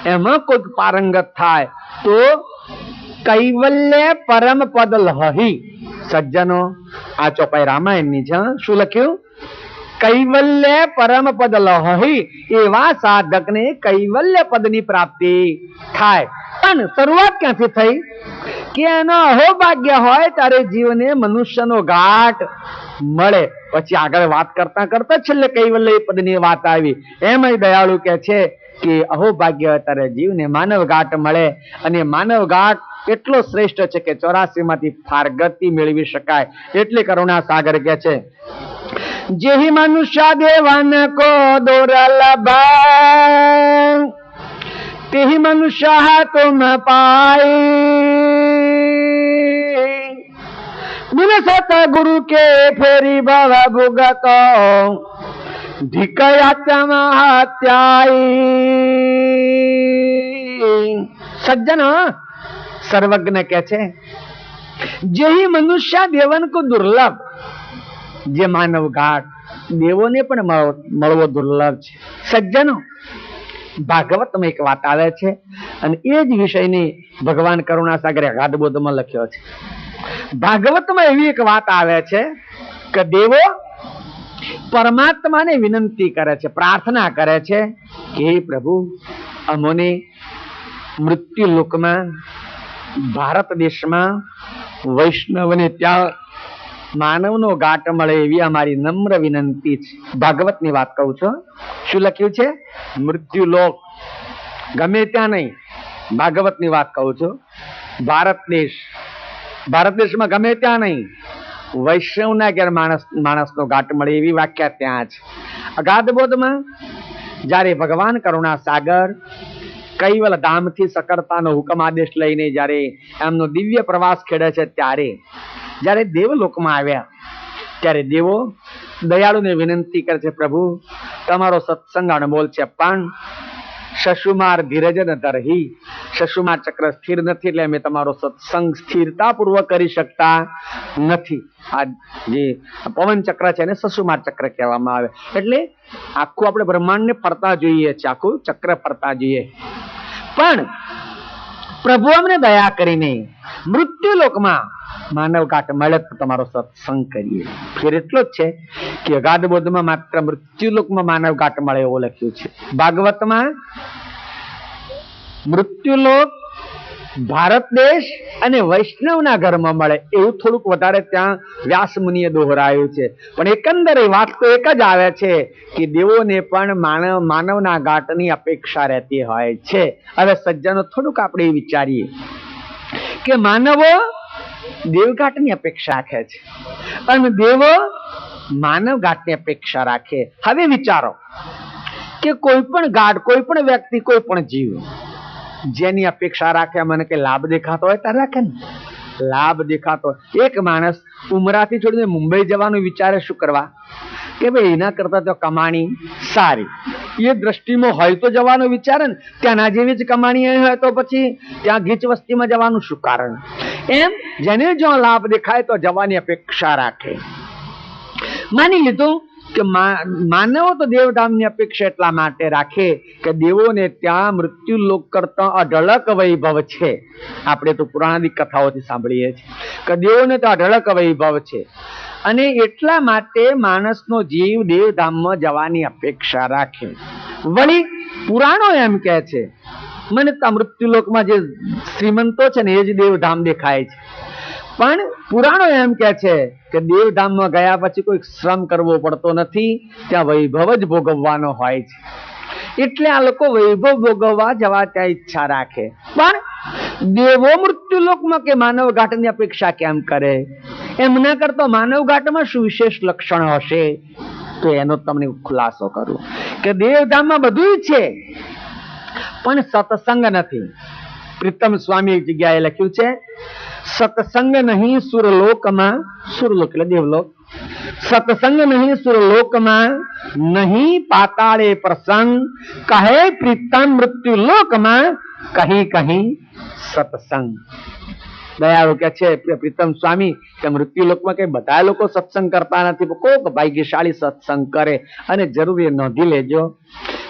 એમાં કોઈ પારંગત થાય તો કૈવલ્ય પરમ પદ લહી સજ્જનો આ ચોપાઈ રામાયણની છે શું લખ્યું કૈવલ્ય પરમ પદ લહી એવા સાધકને કૈવલ્ય પદની પ્રાપ્તિ થાય પણ શરૂઆત ક્યાંથી થઈ કે એનો અહોભાગ્ય હોય ત્યારે જીવને મનુષ્યનો ઘાટ મળે પછી આગળ વાત કરતા કરતા છેલ્લે કૈવલ્ય પદની વાત આવી એમ દયાળુ કે છે કે અહોભાગ્ય હોય ત્યારે જીવને માનવ ઘાટ મળે અને માનવ ઘાટ એટલો શ્રેષ્ઠ છે કે 84 માંથી ફારગતિ મેળવી શકાય એટલે કરુણા સાગર કે છે જેહી મનુષ્ય દેવન કો દુર્લભ તેહી મનુષ્ય તુમ પાए बिन सत गुरु के फेरी भव भुगत धिकया चमहत्याई सज्जन सर्वज्ञ के छे जेही मनुष्य देवन को दुर्लभ जे मानव घाट देवो ने पण મળવો દુર્લભ છે સજ્જનો ભાગવતમાં એક વાત આવે છે અને એ જ વિષયની ભગવાન કરુણાસાગરે અગાધબોધમાં લખ્યો છે ભાગવતમાં એવી એક વાત આવે છે કે દેવો પરમાત્માને વિનંતી કરે છે પ્રાર્થના કરે છે કે હે પ્રભુ અમોને મૃત્યુ લોકમાં ભારત દેશમાં વૈષ્ણવને ત્યાં માનવનો ઘાટ મળે એવી અમારી નમ્ર વિનંતી છે ભાગવતની વાત કહું છું શું લખ્યું છે મૃત્યુ લોક ગમે ત્યાં નહીં ભાગવતની વાત કહું છું ભારત દેશમાં ગમે ત્યાં નહીં વૈષ્ણવના ઘેર માણસનો ઘાટ મળે એવી વ્યાખ્યા ત્યાં છે અગાધબોધમાં જ્યારે ભગવાન કરુણા સાગર કૈવલ ધામથી સકરતાનો હુકમ આદેશ લઈને જ્યારે એમનો દિવ્ય પ્રવાસ ખેડે છે ત્યારે જ્યારે દેવલોકમાં આવ્યા ત્યારે દેવો દયાળુને વિનંતી કરે છે પ્રભુ તમારો સત્સંગ અણમોલ છે પણ શશુમાર ધીરજ ન ધરહી શશુમાર ચક્ર સ્થિર નથી એટલે અમે તમારો સત્સંગ સ્થિરતાપૂર્વક કરી શકતા નથી આ જે પવન ચક્ર છે એને શશુમાર ચક્ર કહેવામાં આવે એટલે આખું આપણે બ્રહ્માંડને ફરતા જોઈએ છે આખું ચક્ર ફરતા જોઈએ પણ પ્રભુ અમને દયા કરીને મૃત્યુ લોકમાં માનવ ઘાટ મળે તો તમારો સત્સંગ કરીએ ફેર એટલો જ છે કે અગાધબોધમાં માત્ર મૃત્યુલોકમાં માનવ ઘાટ મળે એવું લખ્યું છે ભાગવતમાં મૃત્યુલોક ભારત દેશ અને વૈષ્ણવના ઘરમાં મળે એવું થોડુંક વધારે ત્યાં વ્યાસ મુનિએ દોહરાયું છે પણ એકંદરે વાત તો એક જ આવે છે કે દેવોને પણ માનવના ઘાટની અપેક્ષા રહેતી હોય છે હવે સજ્જનો થોડુંક આપણે વિચારીએ કે માનવો દેવઘાટની અપેક્ષા રાખે છે અને દેવો માનવ ઘાટની અપેક્ષા રાખે હવે વિચારો કે કોઈ પણ ઘાટ કોઈ પણ વ્યક્તિ કોઈ પણ જીવ જેની અપેક્ષા રાખે મને કે લાભ દેખાતો હોય ત્યારે રાખે ને લાભ દેખાતો એક માણસ ઉમરાથી છોડીને મુંબઈ જવાનું વિચારે શું કરવા કે ભાઈ એના કરતા તો કમાણી સારી એ દ્રષ્ટિમાં હોય તો જવાનું વિચારે ને ત્યાંના જેવી જ કમાણી હોય તો પછી ત્યાં ગીચ વસ્તીમાં જવાનું શું કારણ એમ જેને જો લાભ દેખાય તો જવાની અપેક્ષા રાખે માની લીધું કે માનવો તો દેવધામની અપેક્ષા એટલા માટે રાખે કે દેવોને ત્યાં મૃત્યુ લોક કરતા અઢળક વૈભવ છે આપણે તો પુરાણાદિક કથાઓથી સાંભળીએ છીએ કે દેવોને તો અઢળક વૈભવ છે અને એટલા માટે માણસનો જીવ દેવધામમાં જવાની અપેક્ષા રાખે વળી પુરાણો એમ કહે છે મને તો મૃત્યુલોકમાં જે શ્રીમંતો છે ને એ જ દેવધામ દેખાય છે પણ પુરાણો એમ કહે છે કે દેવધામમાં ગયા પછી કોઈ શ્રમ કરવો પડતો નથી ત્યાં વૈભવ જ ભોગવવાનો હોય છે એટલે આ લોકો વૈભવ ભોગવવા જવા ત્યાં ઈચ્છા રાખે પણ દેવો મૃત્યુલોકમાં કે માનવ ઘાટની અપેક્ષા કેમ કરે એમ ન કરતો માનવ ઘાટમાં શું વિશેષ લક્ષણ હશે તો એનો તમને ખુલાસો કરું કે દેવધામમાં બધું છે પણ સત્સંગ નથી પ્રીતમ સ્વામી એક જગ્યાએ લખ્યું છે સત્સંગ નહીં સુરલોકમાં સુરલોક એટલે દેવલોક સત્સંગ નહીં સુરલોકમાં, નહીં પાતાળે પ્રસંગ, કહે પ્રીતમ મૃત્યુ લોકમાં, કહી કહી સત્સંગ. દયાળુ કે છે પ્રીતમ સ્વામી કે મૃત્યુ લોકમાં કઈ બધા લોકો સત્સંગ કરતા નથી, કોક ભાગ્યશાળી સત્સંગ કરે. અને જરૂરી નોંધી લેજો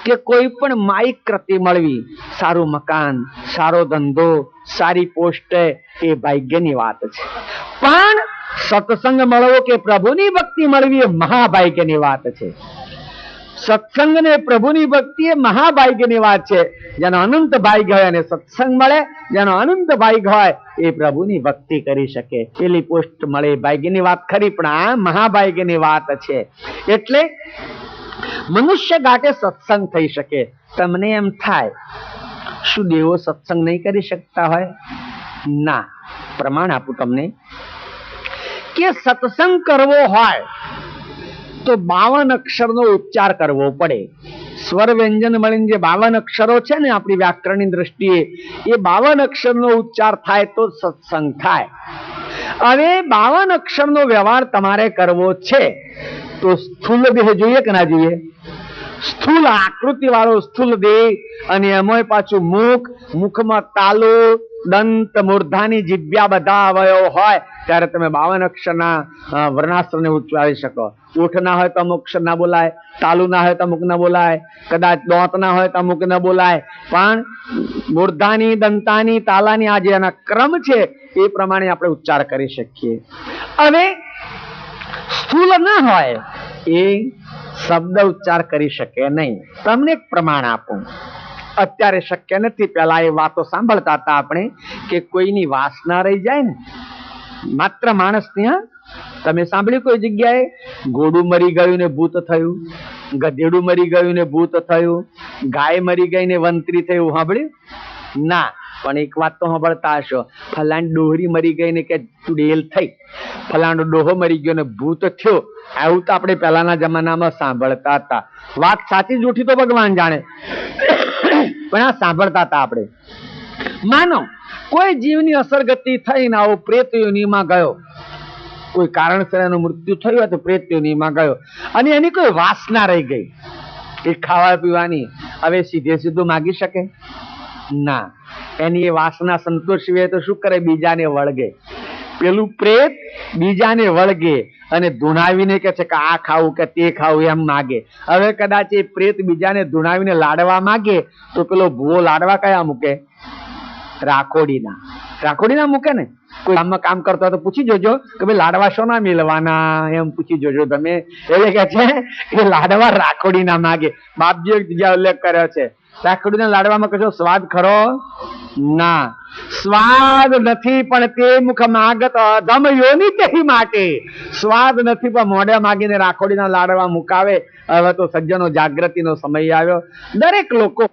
કે કોઈ પણ માઇક કૃતિ મળવી, સારું મકાન, સારો ધંધો, સારી પોસ્ટ, એ ભાગ્યની વાત છે. પણ સત્સંગ મળવો કે પ્રભુની ભક્તિ મળવી એ મહાભાગ્યની વાત છે. સત્સંગ ને પ્રભુની ભક્તિ એ મહાભાગ્યની વાત છે. જેનો અનંત ભાગ્ય હોય અને સત્સંગ મળે, જેનો અનંત ભાગ્ય હોય એ પ્રભુની ભક્તિ કરી શકે. પેલી પોસ્ટ મળે ભાગ્યની વાત ખરી, પણ આ મહાભાગ્યની વાત છે. એટલે મનુષ્ય ગાંઠે સત્સંગ થઈ શકે. તમને એમ થાય શું દેવો સત્સંગ નહીં કરી શકતા હોય? ના, પ્રમાણ આપું તમને કે સત્સંગ કરવો હોય તો 52 અક્ષરનો ઉચ્ચાર કરવો પડે. સ્વર વ્યંજન મળીને જે 52 અક્ષરો છે ને આપણી વ્યાકરણની દ્રષ્ટિએ, એ 52 અક્ષરનો ઉચ્ચાર થાય તો સત્સંગ થાય. હવે 52 અક્ષરનો વ્યવહાર તમારે કરવો છે તો સ્થૂલ દેહ જોઈએ કે ના જોઈએ? સ્થૂલ આકૃતિ વાળો સ્થૂલ દેહ, અને એમાં પાછું મુખ, મુખમાં તાલુ, દંત, મૂર્ધાની જીભ્યા બધા અવયવ હોય ત્યારે તમે 52 અક્ષરના વર્ણાશ્રને ઉચ્ચારી શકો. ઓઠ ના હોય તો અમુક અક્ષર ના બોલાય, તાલુ ના હોય તો અમુક ના બોલાય, કદાચ દોંત ના હોય તો અમુક ના બોલાય, પણ મૂર્ધાની, દંતાની, તાલાની આ જે એના ક્રમ છે એ પ્રમાણે આપણે ઉચ્ચાર કરી શકીએ. હવે સ્થૂલ ના હોય એ શબ્દ ઉચ્ચાર કરી શકે નહીં. તમને એક પ્રમાણ આપું, અત્યારે શક્ય નથી, પેલા એ વાતો સાંભળતા હતા આપણે કે કોઈની વાસના રહી જાય ને, માત્ર માણસ ત્યાં તમે સાંભળ્યું કોઈ જગ્યાએ ઘોડું મરી ગયું ને ભૂત થયું, ગધેડું મરી ગયું ને ભૂત થયું, ગાય મરી ગઈ ને વંતરી થયું, સાંભળ્યું? ના, પણ એક વાત તો સાંભળતા હશો, ફલાણ ડોહરી મરી ગઈ ને કે ચુડેલ થઈ, ફલાણો ડોહો મરી ગયો ને ભૂત થયો. આવું તો આપણે પહેલાના જમાનામાં સાંભળતા હતા. વાત સાચી જૂઠી તો ભગવાન જાણે, પણ આ સાંભળતા હતા આપણે. માનો કોઈ જીવની અસરગતિ થઈને આવો પ્રેત યોનિમાં ગયો, કોઈ કારણસર એનું મૃત્યુ થયું હોય તો પ્રેત યોનિમાં ગયો, અને એની કોઈ વાસના રહી ગઈ એ ખાવા પીવાની, હવે સીધે સીધું માગી શકે? ના, એની એ વાસના સંતોષવી તો શું કરે? બીજાને વળગે. પેલું પ્રેત બીજાને વળગે અને ધૂણાવીને કે છે કે આ ખાવું કે તે ખાવું એમ માગે. હવે કદાચ એ પ્રેત બીજાને ધૂણાવીને લાડવા માગે તો પેલો ભૂવો લાડવા કયા મૂકે? રાખોડીના. રાખોડીના મૂકે ને. કોઈ ગામમાં કામ કરતો હોય તો પૂછી જોજો કે ભાઈ લાડવા શો ના મિલવાના, એમ પૂછી જોજો તમે. એટલે કે છે કે લાડવા રાખોડીના માગે. બાપજીએ એક જગ્યા ઉલ્લેખ કર્યો છે, રાખોડીના લાડવામાં કશો સ્વાદ ખરો? ના, સ્વાદ નથી, પણ તે મુખ માગત અધમ યોનિ તેહી માટે. સ્વાદ નથી પણ મોઢે માગીને રાખોડીના લાડવા મુકાવે. હવે તો સજ્જનો જાગૃતિનો સમય આવ્યો. દરેક લોકો